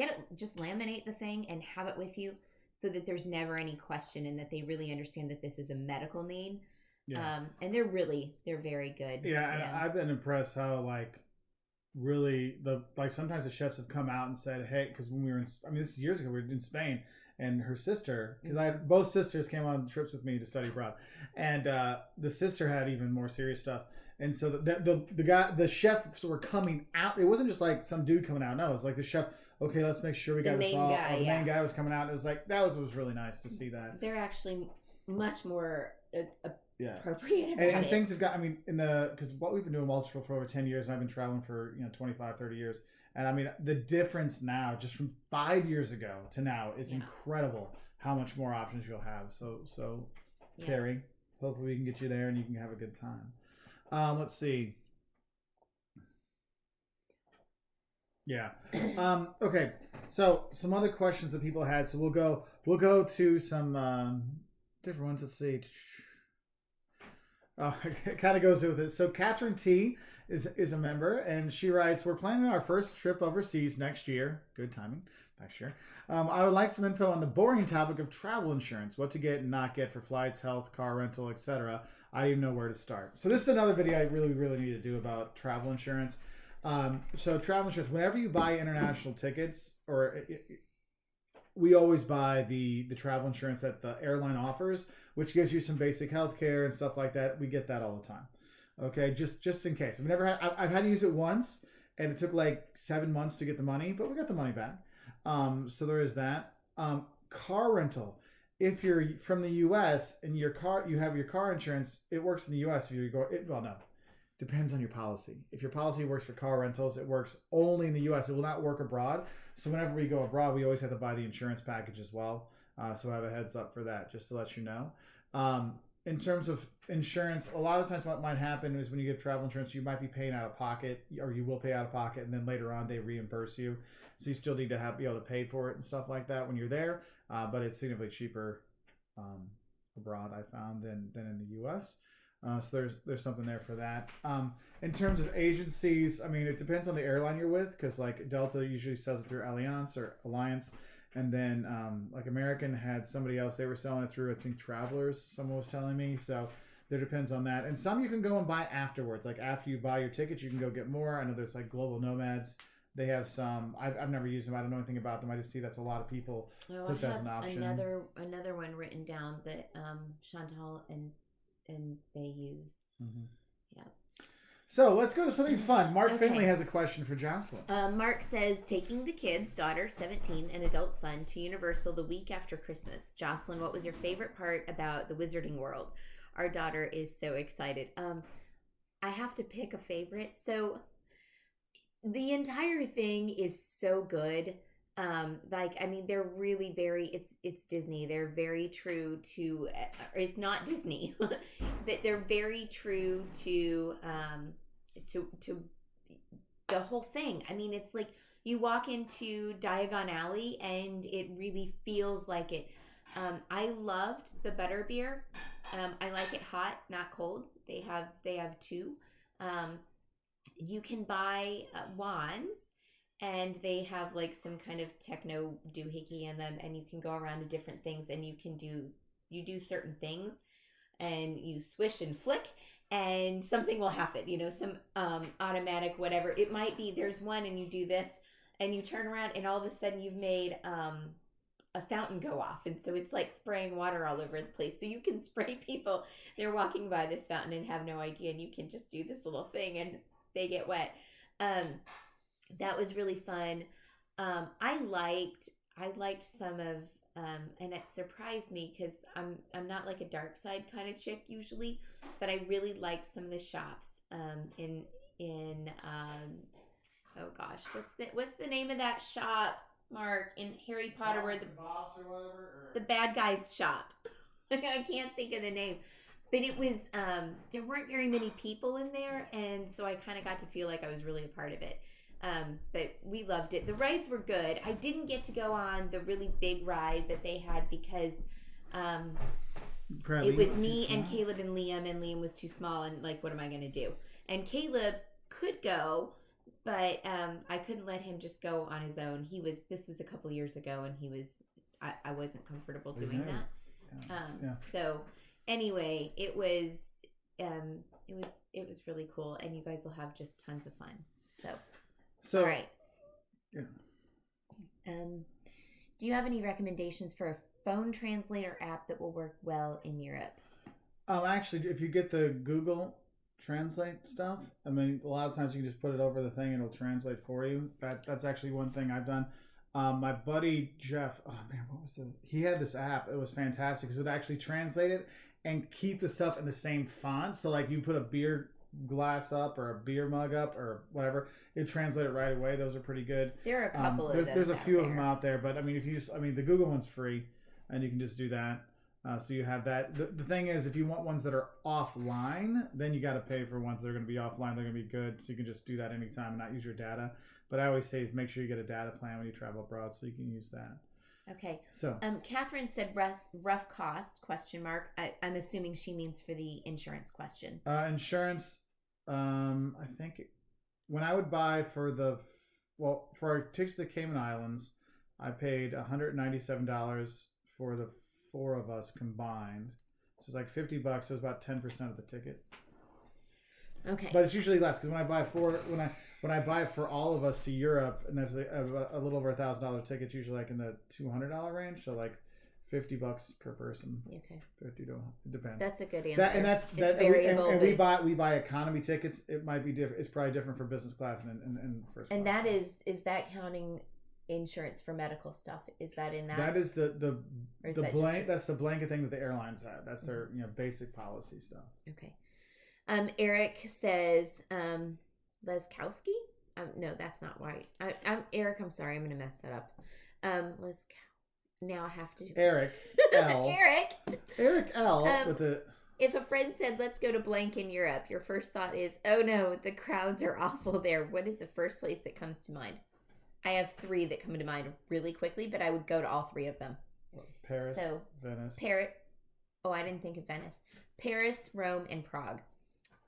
S2: laminate the thing and have it with you so that there's never any question and that they really understand that this is a medical need. Yeah. And they're very good.
S1: Yeah. And I've been impressed how really sometimes the chefs have come out and said, hey, because when we were this is years ago, we were in Spain, and her sister, because both sisters came on trips with me to study abroad, and the sister had even more serious stuff. And so the chefs were coming out. It wasn't just like some dude coming out. No, it was like the chef. Okay, let's make sure we got this all. The main guy was coming out. It was like that was really nice to see that.
S2: They're actually much more appropriate about
S1: and things have got. Because what we've been doing Wolters World for over 10 years, and I've been traveling for 25, 30 years. And the difference now, just from 5 years ago to now, is incredible. How much more options you'll have. So Carrie, hopefully we can get you there and you can have a good time. Let's see. Yeah. Okay. So some other questions that people had. So we'll go to some different ones. Let's see. It kind of goes with it. So Catherine T is a member, and she writes, "We're planning our first trip overseas next year. Good timing. Next year. I would like some info on the boring topic of travel insurance. What to get and not get for flights, health, car rental, etc. I don't even know where to start." So this is another video I really, really need to do about travel insurance. So travel insurance, whenever you buy international tickets or we always buy the travel insurance that the airline offers, which gives you some basic health care and stuff like that. We get that all the time. Okay, just in case. I've had to use it once, and it took like 7 months to get the money, but we got the money back. So there is that. Car rental. If you're from the U.S. and you have your car insurance, it works in the U.S. No, depends on your policy. If your policy works for car rentals, it works only in the U.S. It will not work abroad. So whenever we go abroad, we always have to buy the insurance package as well. So I have a heads up for that, just to let you know. In terms of insurance, a lot of times what might happen is when you get travel insurance, you might be paying out of pocket, or you will pay out of pocket, and then later on they reimburse you. So you still need to be able to pay for it and stuff like that when you're there. But it's significantly cheaper abroad, I found, than in the U.S. So there's something there for that. In terms of agencies, I mean, it depends on the airline you're with, because like Delta usually sells it through Alliance, and then like American had somebody else, they were selling it through, I think, Travelers, someone was telling me. So there depends on that. And some you can go and buy afterwards. Like after you buy your tickets, you can go get more. I know there's like Global Nomads. They have some. I've never used them. I don't know anything about them. I just see that's a lot of people put that as an option.
S2: Another one written down that Chantal and they use.
S1: Mm-hmm.
S2: Yeah.
S1: So let's go to something fun. Mark Finley has a question for Jocelyn.
S2: Mark says, taking the kids, daughter 17 and adult son, to Universal the week after Christmas. Jocelyn, what was your favorite part about the Wizarding World? Our daughter is so excited. I have to pick a favorite. So the entire thing is so good. They're really it's Disney. They're very true to, it's not Disney, but they're very true to the whole thing. I mean, it's like you walk into Diagon Alley and it really feels like it. I loved the butterbeer. I like it hot, not cold. They have two. You can buy wands, and they have like some kind of techno doohickey in them, and you can go around to different things, and you do certain things, and you swish and flick, and something will happen. Some automatic whatever it might be. There's one, and you do this, and you turn around, and all of a sudden you've made a fountain go off, and so it's like spraying water all over the place. So you can spray people. They're walking by this fountain and have no idea, and you can just do this little thing, and they get wet. That was really fun. I liked some of, and it surprised me because I'm not like a dark side kind of chick usually, but I really liked some of the shops in oh gosh, what's the name of that shop, Mark, in Harry Potter, where the bad guy's shop? I can't think of the name. But it was, there weren't very many people in there, and so I kind of got to feel like I was really a part of it. But we loved it. The rides were good. I didn't get to go on the really big ride that they had because it was me and Caleb and Liam was too small, and like, what am I going to do? And Caleb could go, but I couldn't let him just go on his own. This was a couple years ago, and I wasn't comfortable doing that. So anyway, it was really cool, and you guys will have just tons of fun. So all right.
S1: Yeah.
S2: Do you have any recommendations for a phone translator app that will work well in Europe?
S1: Actually, if you get the Google Translate stuff, I mean, a lot of times you can just put it over the thing and it'll translate for you. That's actually one thing I've done. My buddy Jeff, he had this app. It was fantastic because it would actually translate it and keep the stuff in the same font. So like you put a beer glass up or a beer mug up or whatever, it translate it right away. Those are pretty good.
S2: There are a couple of those.
S1: There's a few of them out there, but I mean, the Google one's free, and you can just do that. So you have that. The thing is, if you want ones that are offline, then you got to pay for ones that are going to be offline. They're going to be good, so you can just do that anytime and not use your data. But I always say make sure you get a data plan when you travel abroad, so you can use that.
S2: Okay.
S1: So,
S2: Catherine said rough cost ? I'm assuming she means for the insurance question.
S1: Insurance. I think when I would buy for our tickets to the Cayman Islands, I paid $197 for the 4 of us combined. So it's like $50. So it's about 10% of the ticket.
S2: Okay.
S1: But it's usually less because when I buy it for all of us to Europe, and that's a little over $1,000 ticket, it's usually like in the $200 range. So like $50 per person.
S2: Okay.
S1: 50 to it depends.
S2: That's a good answer.
S1: It's variable. And we buy economy tickets. It might be different. It's probably different for business class and first class.
S2: And that is that counting insurance for medical stuff? Is that in that?
S1: That is the that's the blanket thing that the airlines have. That's their basic policy stuff.
S2: Okay. Eric says Leskowski. No, that's not right. I'm Eric. I'm sorry. I'm going to mess that up. Now I have to.
S1: Eric L. Eric L. With the.
S2: If a friend said, let's go to blank in Europe, your first thought is, oh no, the crowds are awful there. What is the first place that comes to mind? I have 3 that come to mind really quickly, but I would go to all 3 of them.
S1: Paris, Venice.
S2: Oh, I didn't think of Venice. Paris, Rome, and Prague.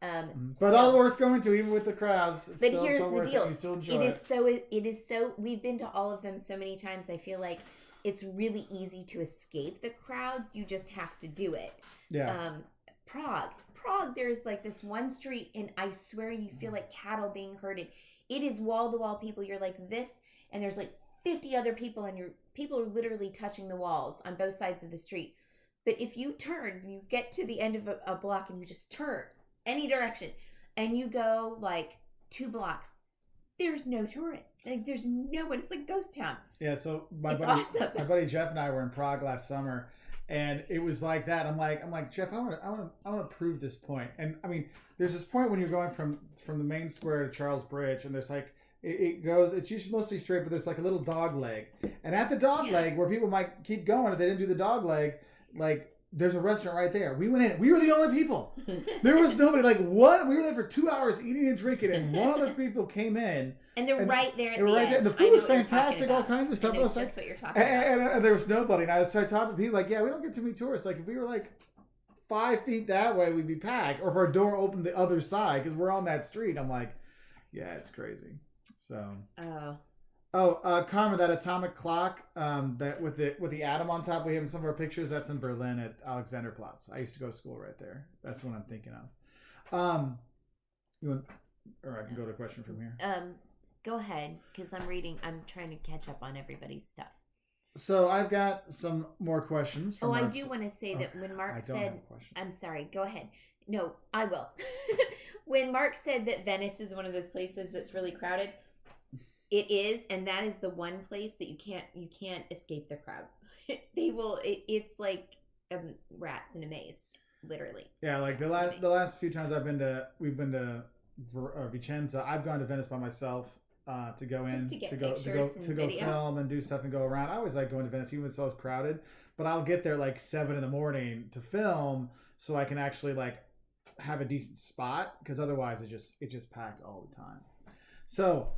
S1: But all worth going to, even with the crowds.
S2: But here's the deal.
S1: You still enjoy
S2: it is so, we've been to all of them so many times, I feel like it's really easy to escape the crowds. You just have to do it.
S1: Yeah.
S2: Prague, there's like this one street, and I swear you feel like cattle being herded. It is wall to wall people. You're like this, and there's like 50 other people, and people are literally touching the walls on both sides of the street. But if you turn, you get to the end of a block, and you just turn any direction, and you go like 2 blocks. There's no tourists. Like there's no one. It's like ghost town.
S1: Yeah. So my
S2: awesome.
S1: buddy Jeff and I were in Prague last summer. And it was like that. I'm like Jeff. I want to prove this point. And I mean, there's this point when you're going from the main square to Charles Bridge, and there's like it goes. It's usually mostly straight, but there's like a little dog leg. And at the dog leg, where people might keep going if they didn't do the dog leg, like there's a restaurant right there. We went in. We were the only people. There was nobody. Like what? We were there for 2 hours eating and drinking, and one other people came in.
S2: And they're right there.
S1: They were right there. The food was fantastic. All kinds of stuff.
S2: That's just what you're talking about.
S1: And there was nobody. And I started talking to people like, yeah, we don't get too many tourists. Like if we were like 5 feet that way, we'd be packed. Or if our door opened the other side, because we're on that street. I'm like, yeah, it's crazy. So. Carmen, that atomic clock, that with the atom on top, we have in some of our pictures. That's in Berlin at Alexanderplatz. I used to go to school right there. That's what I'm thinking of. You want, or I can go to a question from here.
S2: Go ahead, because I'm trying to catch up on everybody's stuff.
S1: So I've got some more questions.
S2: I do want to say that when Mark said, I'm sorry, go ahead. No, I will. When Mark said that Venice is one of those places that's really crowded, it is, and that is the one place that you can't escape the crowd. They will. It's like rats in a maze, literally.
S1: Yeah, like the last few times we've been to Vicenza. I've gone to Venice by myself. To go in, to go film and do stuff and go around. I always like going to Venice, even if it's so crowded. But I'll get there like 7 a.m. to film, so I can actually like have a decent spot. Because otherwise, it's just packed all the time. So,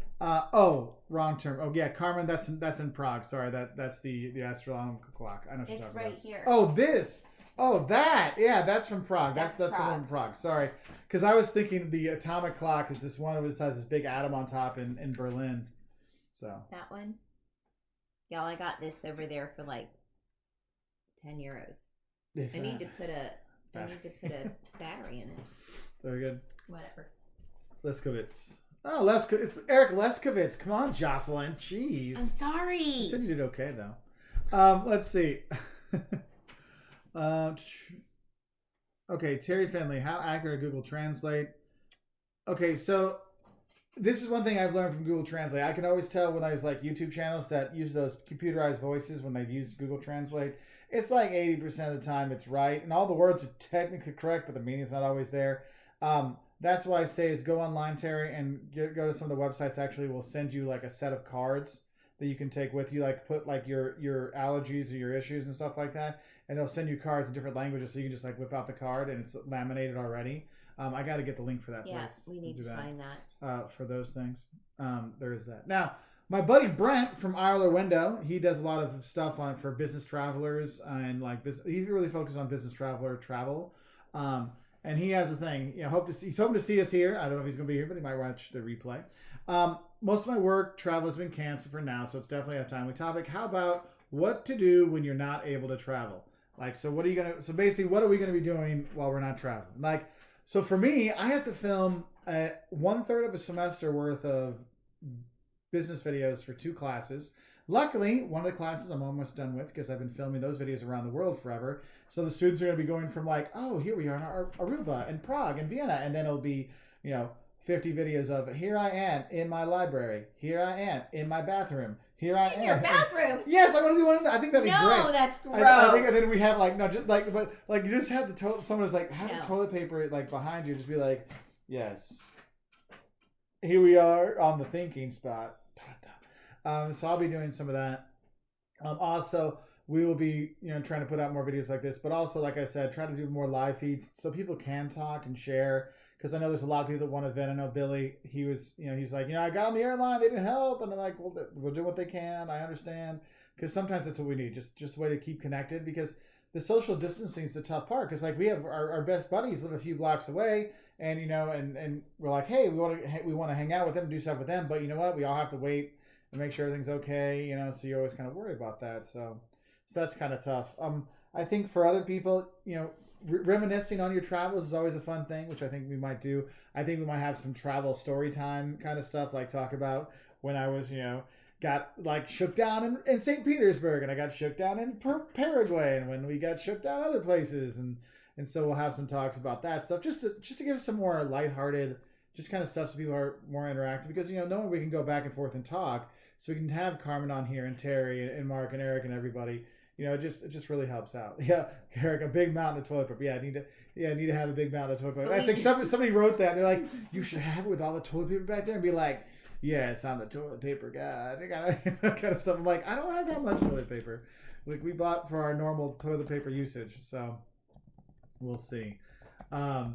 S1: wrong term. Oh yeah, Carmen, that's in Prague. Sorry, that's the astronomical clock. I know what you're talking about. It's right here. Oh, this. Oh, that. Yeah, that's from Prague. That's the one from Prague. Sorry. Because I was thinking the atomic clock is this one. It has this big atom on top in Berlin. So. That
S2: one? Y'all, I got this over there for like 10 euros. I need to put a battery in it.
S1: Very good.
S2: Whatever.
S1: Leskovitz. Oh, it's Eric Leskovitz. Come on, Jocelyn. Jeez.
S2: I'm sorry.
S1: I said you did okay, though. Let's see. Okay, Terry Finley, how accurate are Google Translate? Okay, so this is one thing I've learned from Google Translate. I can always tell when there's like YouTube channels that use those computerized voices when they've used Google Translate. It's like 80% of the time it's right, and all the words are technically correct, but the meaning's not always there. That's why I say is go online, Terry, and go to some of the websites. Actually, will send you like a set of cards that you can take with you, like put like your allergies or your issues and stuff like that, and they'll send you cards in different languages, so you can just like whip out the card and it's laminated already. I got to get the link for that place.
S2: Yeah, we need to find that.
S1: For those things. There is that. Now, my buddy Brent from Ireland Window, he does a lot of stuff for business travelers and like he's really focused on business travel. And he has a thing. He's hoping to see us here. I don't know if he's going to be here, but he might watch the replay. Most of my work travel has been canceled for now, so it's definitely a timely topic. How about what to do when you're not able to travel? Like, so basically, what are we going to be doing while we're not traveling? Like, So for me, I have to film 1/3 of a semester worth of business videos for 2 classes. Luckily, one of the classes I'm almost done with because I've been filming those videos around the world forever. So the students are going to be going from like, oh, here we are in Aruba and Prague and Vienna, and then it'll be, 50 videos of here I am in my library, here I am in my bathroom, here I am
S2: in your bathroom.
S1: Yes, I want to do one of that. I think that'd be great.
S2: No, that's gross.
S1: I think, and then we have like no, just like, but like you just have the toilet. Someone's like have the toilet paper like behind you. Just be like, yes, here we are on the thinking spot. So I'll be doing some of that. Also, we will be trying to put out more videos like this, but also like I said, try to do more live feeds so people can talk and share. Because I know there's a lot of people that want to vent. I know Billy, he was, he's like, I got on the airline, they didn't help. And I'm like, well, we'll do what they can. I understand. Because sometimes that's what we need, just a way to keep connected. Because the social distancing is the tough part. Because like we have our best buddies live a few blocks away. And, and we're like, hey, we want to hang out with them, do stuff with them. But you know what? We all have to wait and make sure everything's okay. So you always kind of worry about that. So that's kind of tough. I think for other people, reminiscing on your travels is always a fun thing, which I think we might do. I think we might have some travel story time kind of stuff, like talk about when I was, got like shook down in St. Petersburg, and I got shook down in Paraguay, and when we got shook down other places, and so we'll have some talks about that stuff, just to give some more lighthearted, just kind of stuff so people are more interactive, because knowing we can go back and forth and talk, so we can have Carmen on here and Terry and Mark and Eric and everybody. It just really helps out. Yeah, Eric, a big mountain of toilet paper. Yeah, I need to have a big mountain of toilet paper. I think somebody wrote that. They're like, you should have it with all the toilet paper back there, and be like, yes, I'm the toilet paper guy. I think kind of stuff. I'm like, I don't have that much toilet paper. Like we bought for our normal toilet paper usage, so we'll see. Yeah.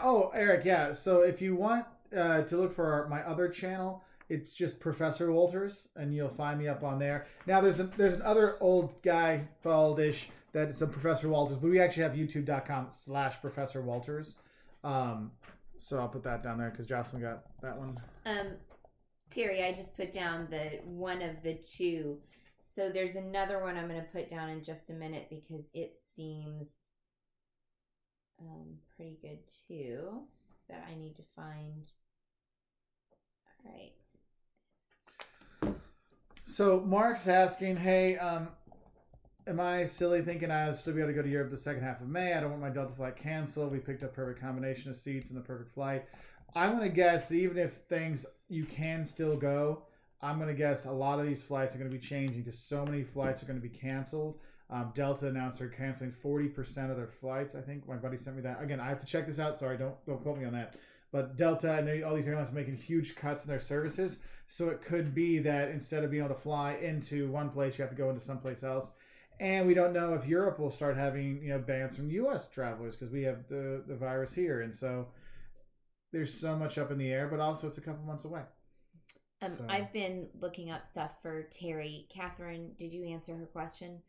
S1: Oh, Eric. Yeah. So if you want to look for my other channel. It's just Professor Wolters, and you'll find me up on there. Now, there's an other old guy, baldish, that's a Professor Wolters, but we actually have youtube.com/Professor Wolters. So I'll put that down there because Jocelyn got that one.
S2: Terry, I just put down the one of the 2. So there's another one I'm going to put down in just a minute because it seems pretty good too, that I need to find. All right.
S1: So Mark's asking, hey, am I silly thinking I'll still be able to go to Europe the second half of May? I don't want my Delta flight canceled. We picked up perfect combination of seats and the perfect flight. I'm going to guess, even if you can still go, I'm going to guess a lot of these flights are going to be changing because so many flights are going to be canceled. Delta announced they're canceling 40% of their flights. I think my buddy sent me that. Again, I have to check this out. Sorry, don't quote me on that. But Delta and all these airlines are making huge cuts in their services. So it could be that instead of being able to fly into one place, you have to go into someplace else. And we don't know if Europe will start having bans from U.S. travelers because we have the virus here. And so there's so much up in the air, but also it's a couple months away.
S2: I've been looking up stuff for Terry. Catherine, did you answer her question?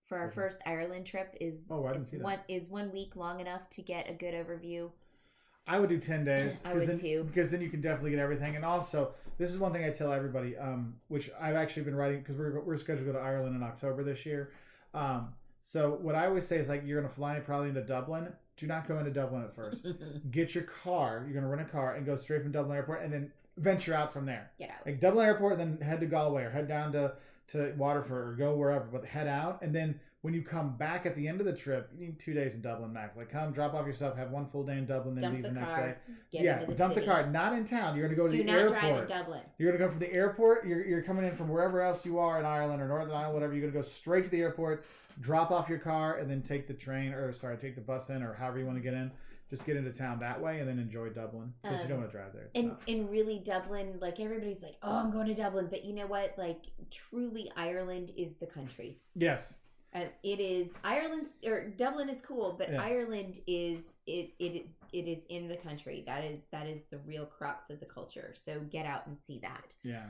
S2: For our first Ireland trip, I didn't see that. Is 1 week long enough to get a good overview?
S1: I would do 10 days.
S2: I would too.
S1: Because then you can definitely get everything. And also, this is one thing I tell everybody, which I've actually been writing, because we're scheduled to go to Ireland in October this year. So what I always say is, like, you're going to fly probably into Dublin. Do not go into Dublin at first. Get your car. You're going to rent a car and go straight from Dublin Airport and then venture out from there.
S2: Get out.
S1: Like Dublin Airport, and then head to Galway or head down to Waterford or go wherever, but head out. And then when you come back at the end of the trip, you need 2 days in Dublin max. Like come, drop off your stuff, have 1 full day in Dublin, then leave the next day. Dump the car. Not in town. You're going to go to the airport. Do not drive in Dublin. You're going to go from the airport. You're coming in from wherever else you are in Ireland or Northern Ireland, whatever. You're going to go straight to the airport, drop off your car, and then take the the bus in, or however you want to get in. Just get into town that way and then enjoy Dublin because you don't want to drive there.
S2: And really Dublin, like everybody's like, oh, I'm going to Dublin. But you know what? Like truly Ireland is the country.
S1: Yes.
S2: It is Dublin is cool, but yeah. Ireland is it is in the country. That is the real crux of the culture. So get out and see that.
S1: Yeah.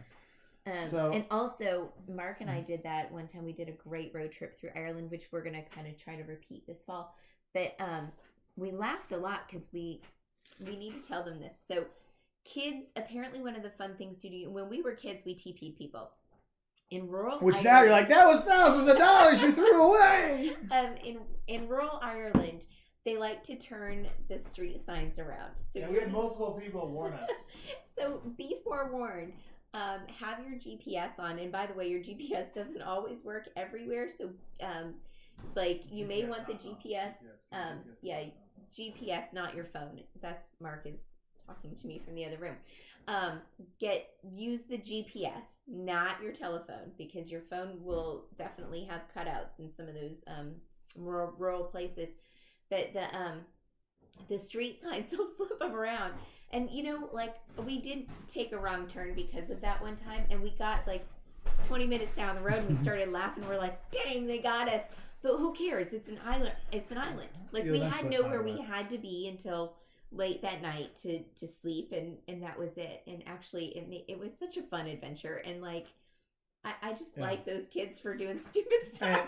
S2: And also Mark and I did that one time. We did a great road trip through Ireland, which we're going to kind of try to repeat this fall. But we laughed a lot because we need to tell them this. So kids, apparently one of the fun things to do, when we were kids, we TP'd people. In rural Ireland,
S1: now you're like, that was thousands of dollars you threw away.
S2: In rural Ireland, they like to turn the street signs around. So
S1: we had multiple people warn us.
S2: So be forewarned. Have your GPS on, and by the way, your GPS doesn't always work everywhere. So, like you may want the GPS. GPS, not your phone. That's Mark is talking to me from the other room. Use the GPS, not your telephone, because your phone will definitely have cutouts in some of those rural places. But the street signs will flip them around. And like we did take a wrong turn because of that one time, and we got like 20 minutes down the road and we started laughing. We're like, dang, they got us. But who cares? It's an island. Like we had nowhere we had to be until late that night to sleep, and that was it. And actually it was such a fun adventure, and like I just like those kids for doing stupid stuff.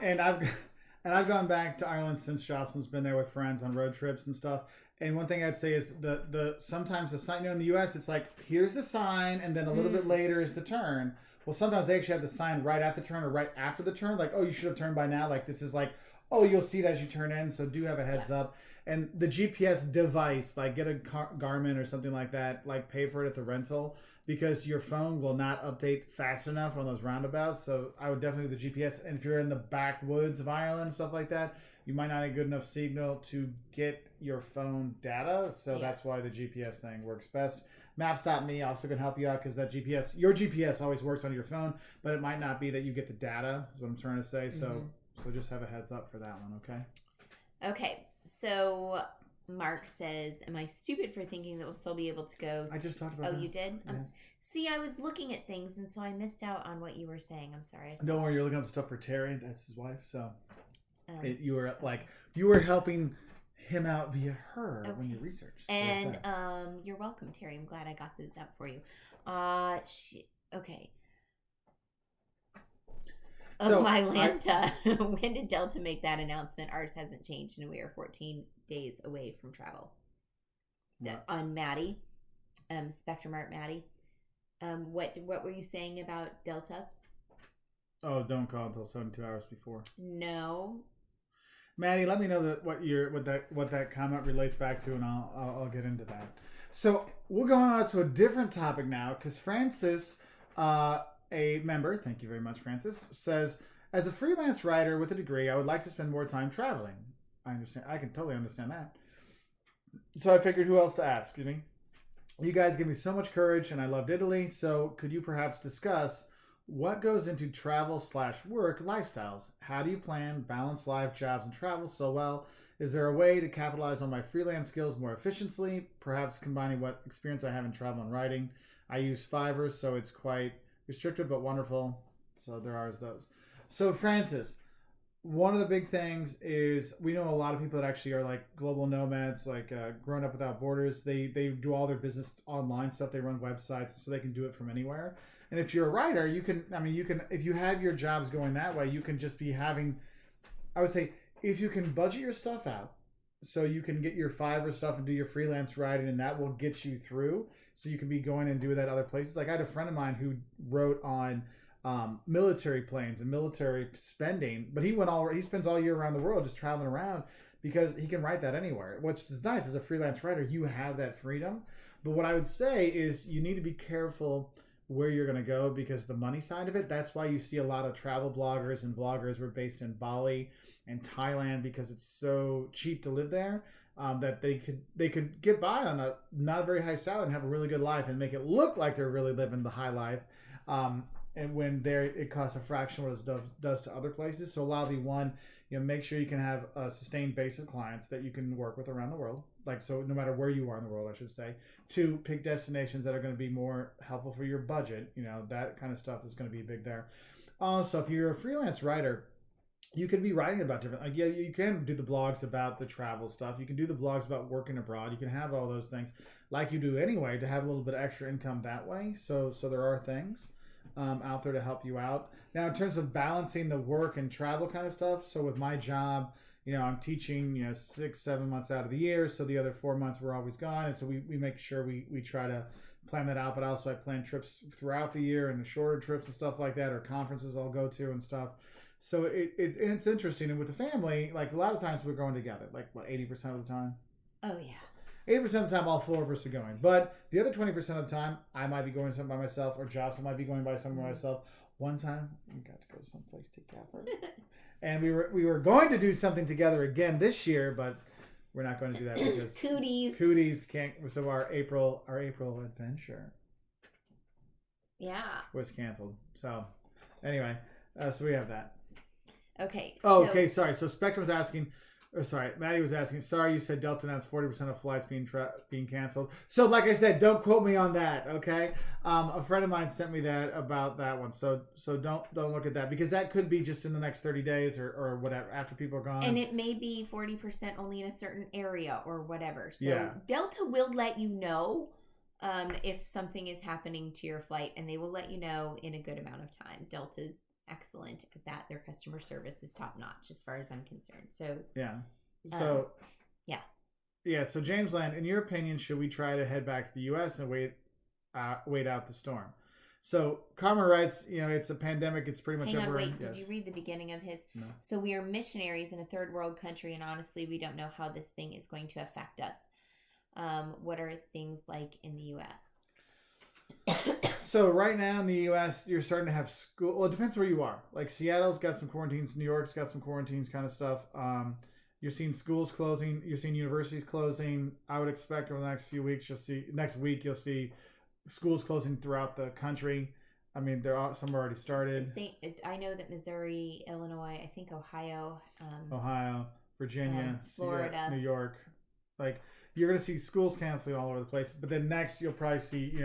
S1: And I've gone back to Ireland since Jocelyn's been there with friends on road trips and stuff. And one thing I'd say is the sometimes the sign, in the US it's like, here's the sign, and then a little bit later is the turn. Well, sometimes they actually have the sign right at the turn or right after the turn, like, oh, you should have turned by now. Like, this is like, oh, you'll see it as you turn in, so do have a heads up. And the GPS device, like, get a Garmin or something like that, like, pay for it at the rental, because your phone will not update fast enough on those roundabouts. So I would definitely do the GPS. And if you're in the backwoods of Ireland and stuff like that, you might not have a good enough signal to get your phone data. So that's why the GPS thing works best. Maps.me also can help you out, because that GPS, your GPS always works on your phone, but it might not be that you get the data, is what I'm trying to say. So just have a heads up for that one, okay?
S2: Okay, so Mark says, am I stupid for thinking that we'll still be able to go?
S1: I just talked about that.
S2: Oh, you did?
S1: Yes.
S2: See, I was looking at things, and so I missed out on what you were saying. I'm sorry.
S1: Don't worry, you're looking up stuff for Terry. That's his wife. So you were helping him out via her when you researched.
S2: And you're welcome, Terry. I'm glad I got those out for you. Okay. So Mylanta, when did Delta make that announcement? Ours hasn't changed, and we are 14 days away from travel. On Maddie, Spectrum Art Maddie. What were you saying about Delta?
S1: Oh, don't call until 72 hours before.
S2: No.
S1: Maddie, let me know what that comment relates back to, and I'll get into that. So we're going on to a different topic now, because Francis, a member, thank you very much, Francis, says, as a freelance writer with a degree, I would like to spend more time traveling. I understand. I can totally understand that. So I figured, who else to ask? You guys give me so much courage, and I loved Italy. So could you perhaps discuss what goes into travel/work lifestyles? How do you plan, balance life, jobs, and travel so well? Is there a way to capitalize on my freelance skills more efficiently, perhaps combining what experience I have in travel and writing? I use Fiverr, so it's quite restricted but wonderful. So there are those. So Francis, one of the big things is we know a lot of people that actually are like global nomads, like Growing Up Without Borders. They do all their business online stuff. They run websites, so they can do it from anywhere. And if you're a writer, you can, if you have your jobs going that way, you can just be having, I would say, if you can budget your stuff out, so you can get your Fiverr stuff and do your freelance writing, and that will get you through. So you can be going and do that other places. Like I had a friend of mine who wrote on military planes and military spending, but he spends all year around the world just traveling around, because he can write that anywhere, which is nice. As a freelance writer, you have that freedom. But what I would say is you need to be careful where you're going to go, because the money side of it, that's why you see a lot of travel bloggers and bloggers were based in Bali and Thailand, because it's so cheap to live there, that they could get by on a not a very high salary and have a really good life and make it look like they're really living the high life. And when it costs a fraction of what it does to other places. So allow make sure you can have a sustained base of clients that you can work with around the world. Like, so no matter where you are in the world, I should say. 2, pick destinations that are going to be more helpful for your budget. That kind of stuff is going to be big there. Also, if you're a freelance writer, you could be writing about different, you can do the blogs about the travel stuff. You can do the blogs about working abroad. You can have all those things like you do anyway to have a little bit of extra income that way. So there are things out there to help you out. Now, in terms of balancing the work and travel kind of stuff, so with my job, I'm teaching 6-7 months out of the year, so the other 4 months we're always gone, and so we make sure we try to plan that out. But also I plan trips throughout the year and the shorter trips and stuff like that, or conferences I'll go to and stuff. So it's interesting. And with the family, like a lot of times we're going together, like what, 80% of the time?
S2: Oh, yeah.
S1: 80% of the time, all four of us are going. But the other 20% of the time, I might be going somewhere by myself, or Jocelyn might be going by somewhere by myself. One time, we got to go someplace together. And we were going to do something together again this year, but we're not going to do that because Cooties can't. So our April adventure was canceled. So anyway, so we have that.
S2: Okay.
S1: Okay. Sorry. So Spectrum was asking. Sorry, Maddie was asking. Sorry, you said Delta announced 40% of flights being canceled. So, like I said, don't quote me on that. Okay, a friend of mine sent me that about that one. So don't look at that, because that could be just in the next 30 days or whatever, after people are gone.
S2: And it may be 40% only in a certain area or whatever. So Delta will let you know if something is happening to your flight, and they will let you know in a good amount of time. Delta's excellent at that. Their customer service is top notch as far as I'm concerned. So
S1: so James Land, in your opinion, should we try to head back to the US and wait out the storm? So Karma writes, it's a pandemic, it's pretty much everywhere.
S2: Did you read the beginning of his?
S1: No.
S2: So we are missionaries in a third world country, and honestly we don't know how this thing is going to affect us. What are things like in the US?
S1: So right now in the U.S., you're starting to have school. Well, it depends where you are. Like Seattle's got some quarantines. New York's got some quarantines kind of stuff. You're seeing schools closing. You're seeing universities closing. I would expect over the next few weeks, next week you'll see schools closing throughout the country. I mean, some are already started.
S2: I know that Missouri, Illinois, I think Ohio,
S1: Virginia,
S2: Florida,
S1: New York. Like, you're going to see schools canceling all over the place. But then next, you'll probably see,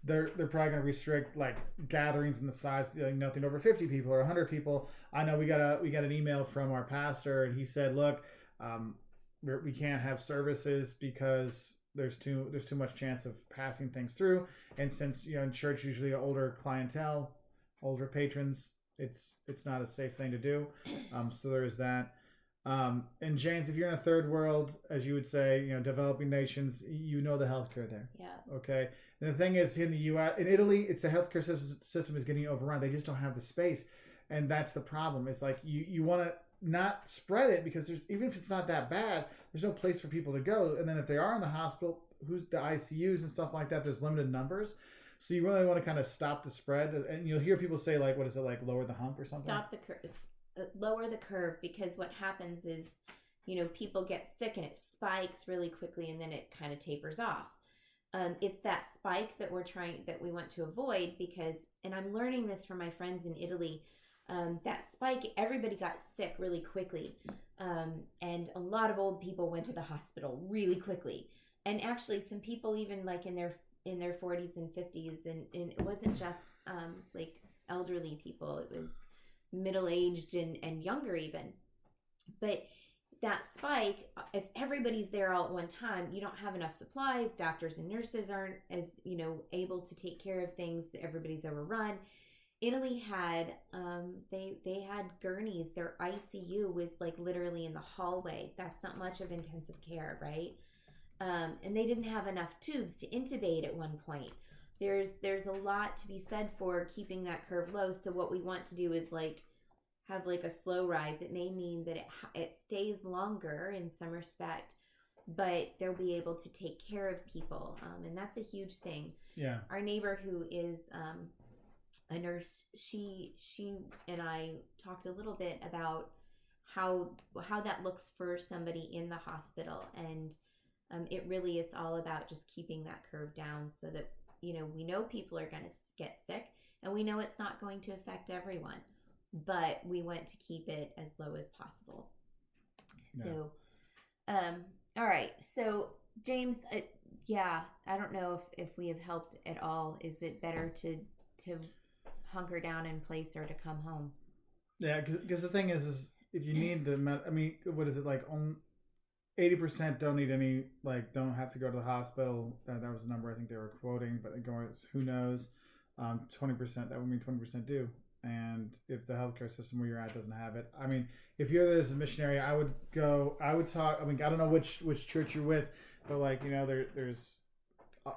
S1: they're probably going to restrict like gatherings in the size, nothing over 50 people or 100 people. I know we got an email from our pastor, and he said, look, we can't have services because there's too much chance of passing things through. And since in church usually older clientele, older patrons, it's not a safe thing to do. So there is that. And James, if you're in a third world, as you would say, developing nations, the healthcare there.
S2: Yeah.
S1: Okay. And the thing is, in the U.S., in Italy, it's the healthcare system is getting overrun. They just don't have the space, and that's the problem. It's like you want to not spread it, because even if it's not that bad, there's no place for people to go. And then if they are in the hospital, who's the ICUs and stuff like that, there's limited numbers. So you really want to kind of stop the spread. And you'll hear people say, like, what is it, like lower the hump or something?
S2: Lower the curve, because what happens is, people get sick and it spikes really quickly, and then it kind of tapers off. It's that spike that we want to avoid, because, and I'm learning this from my friends in Italy, that spike, everybody got sick really quickly. And a lot of old people went to the hospital really quickly. And actually some people even like in their 40s and 50s, and it wasn't just like elderly people, it was middle-aged and younger even. But that spike, if everybody's there all at one time, you don't have enough supplies. Doctors and nurses aren't as able to take care of things. Everybody's overrun. Italy had they had gurneys. Their ICU was like literally in the hallway. That's not much of intensive care, right? And they didn't have enough tubes to intubate at one point. There's a lot to be said for keeping that curve low. So what we want to do is have like a slow rise. It may mean that it stays longer in some respect, but they'll be able to take care of people, and that's a huge thing.
S1: Yeah.
S2: Our neighbor who is a nurse, she and I talked a little bit about how that looks for somebody in the hospital, and it's all about just keeping that curve down so that we know people are going to get sick, and we know it's not going to affect everyone, but we want to keep it as low as possible. Yeah. So, all right. So, James, I don't know if we have helped at all. Is it better to hunker down in place or to come home?
S1: Yeah, because the thing is if you need what is it, like 80% don't need any, like, don't have to go to the hospital. That was the number I think they were quoting, but who knows? 20%, that would mean 20% do. And if the healthcare system where you're at doesn't have it, I mean, if you're there as a missionary, I would talk. I mean, I don't know which church you're with, but there's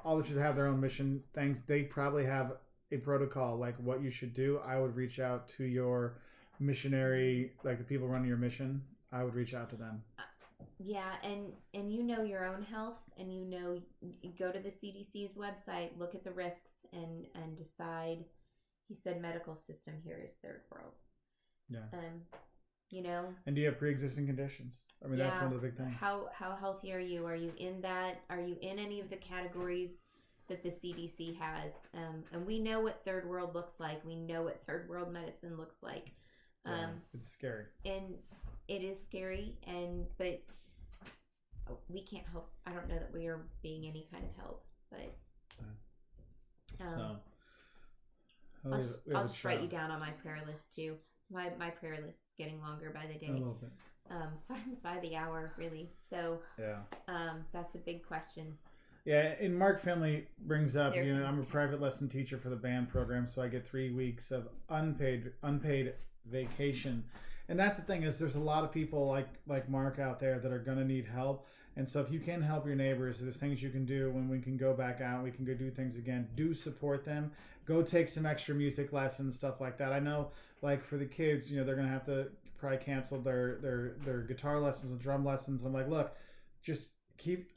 S1: all the churches have their own mission things. They probably have a protocol, like what you should do. I would reach out to your missionary, like the people running your mission, I would reach out to them.
S2: Yeah, and you know your own health, and you know, go to the CDC's website, look at the risks, and decide. He said medical system here is third world.
S1: Yeah.
S2: You know.
S1: And do you have pre-existing conditions? I mean, that's one of the big things.
S2: How healthy are you? Are you in that? Are you in any of the categories that the CDC has? And we know what third world looks like. We know what third world medicine looks like.
S1: It's scary.
S2: And it is scary, but we can't help. I don't know that we are being any kind of help, but I'll just write you down on my prayer list too. My prayer list is getting longer by the day.
S1: A little bit.
S2: By the hour, really. So
S1: yeah.
S2: That's a big question.
S1: Yeah, and Mark Finley brings up,
S2: They're
S1: I'm a
S2: fantastic.
S1: private lesson teacher for the band program, so I get 3 weeks of unpaid vacation. And that's the thing, is there's a lot of people like Mark out there that are going to need help. And so if you can help your neighbors, there's things you can do when we can go back out, we can go do things again. Do support them. Go take some extra music lessons, stuff like that. I know, like for the kids, they're going to have to probably cancel their guitar lessons and drum lessons. I'm like, look, just keep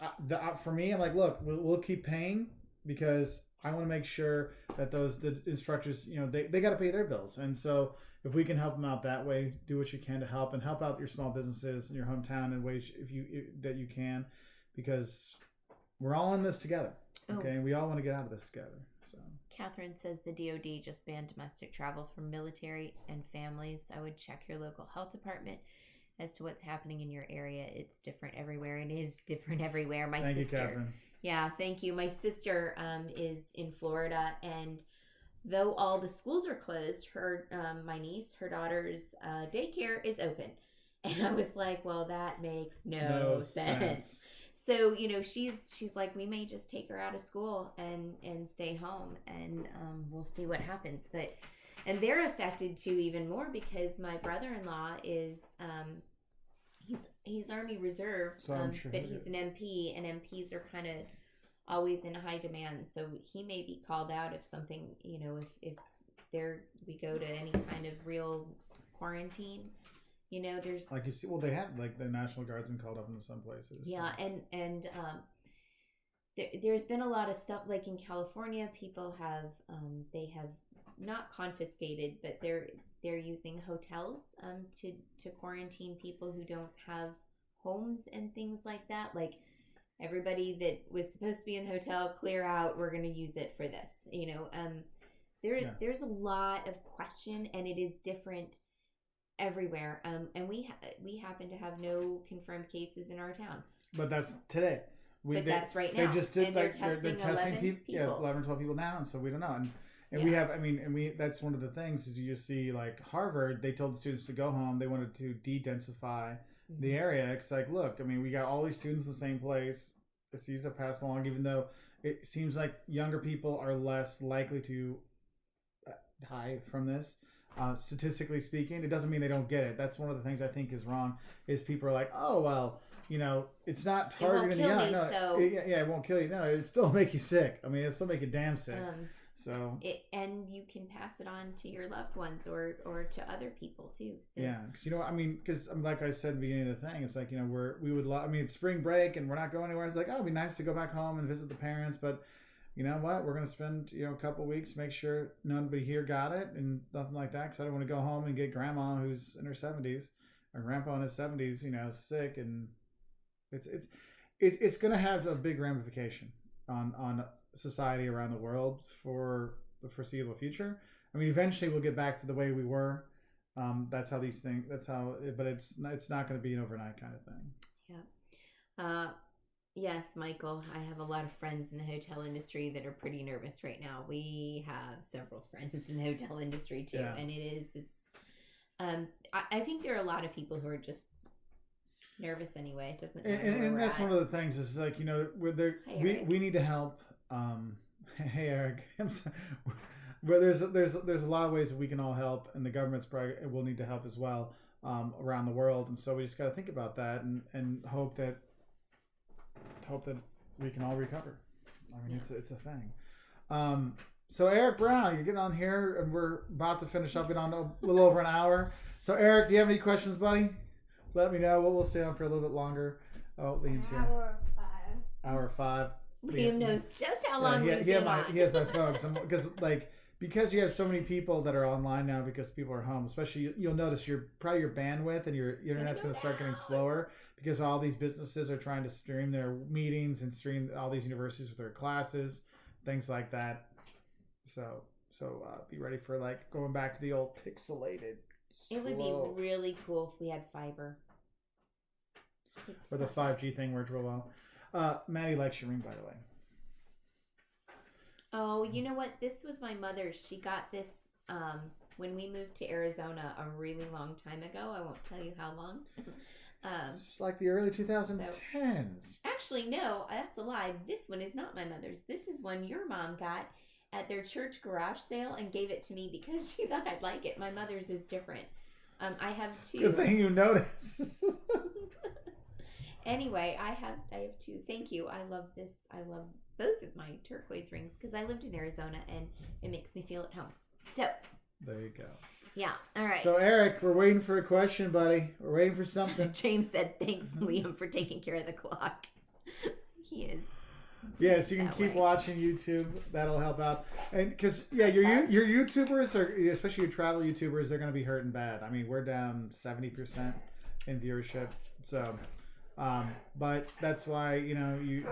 S1: for me. I'm like, look, we'll keep paying, because I want to make sure that the instructors, they got to pay their bills. And so if we can help them out that way, do what you can to help, and help out your small businesses in your hometown in ways that you can, because we're all in this together. Okay, and we all want to get out of this together. So
S2: Catherine says the DoD just banned domestic travel for military and families. I would check your local health department as to what's happening in your area. It's different everywhere. It is different everywhere.
S1: Thank you, Catherine.
S2: Yeah, thank you. My sister is in Florida, and though all the schools are closed, my niece, her daughter's daycare is open. And I was like, well, that makes no sense. So, she's like, we may just take her out of school and stay home, and we'll see what happens. And they're affected too, even more, because my brother-in-law is, he's Army Reserve,
S1: so I'm sure
S2: but he's an MP, and MPs are kind of always in high demand. So he may be called out if something, if we go to any kind of real quarantine. There's
S1: like you see, well, they have like the National Guardsmen called up into some places.
S2: Yeah, so. and there's been a lot of stuff, like in California, people have they have not confiscated, but they're using hotels to quarantine people who don't have homes and things like that. Like, everybody that was supposed to be in the hotel, clear out. We're going to use it for this. There's a lot of question, and it is different everywhere. And we happen to have no confirmed cases in our town.
S1: But that's today.
S2: That's right now.
S1: They just did,
S2: and they're testing 11 people.
S1: Yeah, 11, 12 people now, and so we don't know. And we have, that's one of the things is you see, like Harvard, they told the students to go home. They wanted to de-densify the area. It's like, look, we got all these students in the same place. It's easy to pass along, even though it seems like younger people are less likely to die from this. Statistically speaking, it doesn't mean they don't get it. That's one of the things I think is wrong. Is people are like, oh well, it's not targeting the young. It won't kill you. No, it still make you sick. It still make you damn sick.
S2: And you can pass it on to your loved ones or to other people too. So.
S1: Yeah, because like I said at the beginning of the thing, it's like we would. It's spring break and we're not going anywhere. It's like, oh, it'd be nice to go back home and visit the parents, but. You know what? We're going to spend, a couple weeks, make sure nobody here got it and nothing like that. Because I don't want to go home and get grandma who's in her 70s or grandpa in his 70s, sick. And it's going to have a big ramification on society around the world for the foreseeable future. Eventually we'll get back to the way we were. But it's not going to be an overnight kind of thing.
S2: Yeah. Yes, Michael, I have a lot of friends in the hotel industry that are pretty nervous right now. We have several friends in the hotel industry too. Yeah. And I think there are a lot of people who are just nervous anyway. It doesn't matter.
S1: And that's one of the things is like, we need to help. Hey, Eric, I'm sorry. But there's a lot of ways that we can all help, and the government's probably will need to help as well around the world. And so we just got to think about that and hope that we can all recover. It's a thing. So Eric Brown, you're getting on here, and we're about to finish up. Been on a little over an hour. So Eric, do you have any questions, buddy? Let me know. We'll stay on for a little bit longer. Oh, Liam's here. Hour 5.
S2: Liam knows just how long we've been on.
S1: He has my phone because you have so many people that are online now because people are home. Especially you'll notice your bandwidth and your internet's going to start getting slower because all these businesses are trying to stream their meetings and stream all these universities with their classes, things like that. So be ready for like going back to the old pixelated.
S2: It would be really cool if we had fiber.
S1: Or the 5G thing worked real well. Maddie likes your ring, by the way.
S2: Oh, you know what? This was my mother's. She got this when we moved to Arizona a really long time ago. I won't tell you how long.
S1: It's like the early 2010s.
S2: Actually, no, that's a lie. This one is not my mother's. This is one your mom got at their church garage sale and gave it to me because she thought I'd like it. My mother's is different. I have 2.
S1: Good thing you noticed.
S2: Anyway, I have 2. Thank you. I love this. I love both of my turquoise rings because I lived in Arizona and it makes me feel at home. So
S1: there you go.
S2: Yeah. All right.
S1: So Eric, we're waiting for a question, buddy. We're waiting for something.
S2: James said, "Thanks, Liam, for taking care of the clock." He is.
S1: Yes, you can keep watching YouTube. That'll help out. And because your YouTubers are, especially your travel YouTubers, they're going to be hurting bad. I mean, we're down 70% in viewership. So, but that's why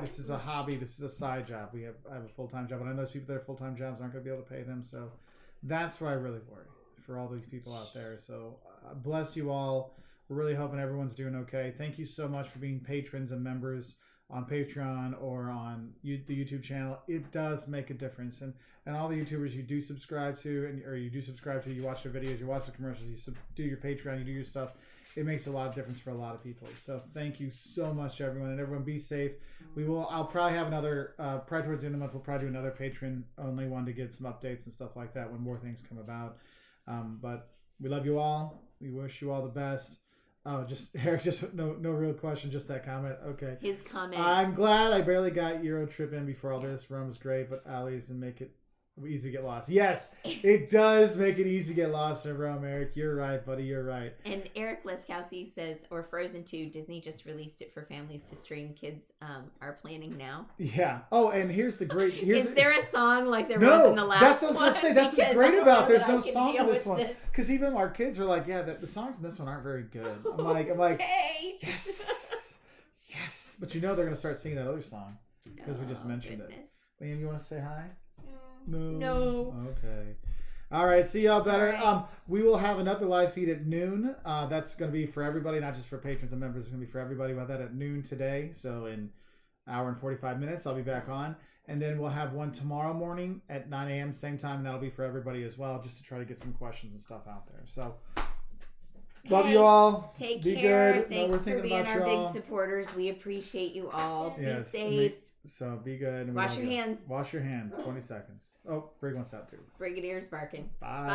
S1: this is a hobby. This is a side job. I have a full-time job, and I know those people that have full-time jobs aren't going to be able to pay them. So that's why I really worry for all these people out there. So bless you all. We're really hoping everyone's doing okay. Thank you so much for being patrons and members on Patreon or on the YouTube channel. It does make a difference. And all the YouTubers you do subscribe to, you watch their videos, you watch the commercials, you do your Patreon, you do your stuff. It makes a lot of difference for a lot of people. So thank you so much to everyone, and everyone be safe. I'll probably have another, probably towards the end of the month, we'll probably do another Patreon-only one to give some updates and stuff like that when more things come about. But we love you all. We wish you all the best. Oh, Eric, no real question, just that comment. Okay.
S2: His comment.
S1: I'm glad I barely got Euro trip in before all this. Rome was great, but Ali's and make it easy to get lost. Yes, it does make it easy to get lost in Rome, Eric. You're right, buddy. You're right.
S2: And Eric Leskowski says, or Frozen 2, Disney just released it for families to stream. Kids are planning now.
S1: Yeah. Oh, and here's the great...
S2: Is there a song like there was in the last one?
S1: That's what I was going to say. That's what's great about there's no song in this one. Because even our kids are like, yeah, the songs in this one aren't very good. I'm like,
S2: hey.
S1: Yes. But they're going to start singing that other song because we just mentioned it. Liam, you want to say hi?
S2: No.
S1: Okay. All right. See y'all better. Right. We will have another live feed at noon. That's going to be for everybody, not just for patrons and members. It's going to be for everybody. We'll have that at noon today. So in an hour and 45 minutes, I'll be back on. And then we'll have one tomorrow morning at 9 a.m. same time. And that'll be for everybody as well, just to try to get some questions and stuff out there. So love you all.
S2: Take
S1: be
S2: care.
S1: Good.
S2: Thanks for being our big supporters. We appreciate you all.
S1: Yes.
S2: Be safe.
S1: So be good. And
S2: wash your hands.
S1: Wash your hands. 20 seconds. Oh, Brig wants that too.
S2: Brigadier's barking.
S1: Bye.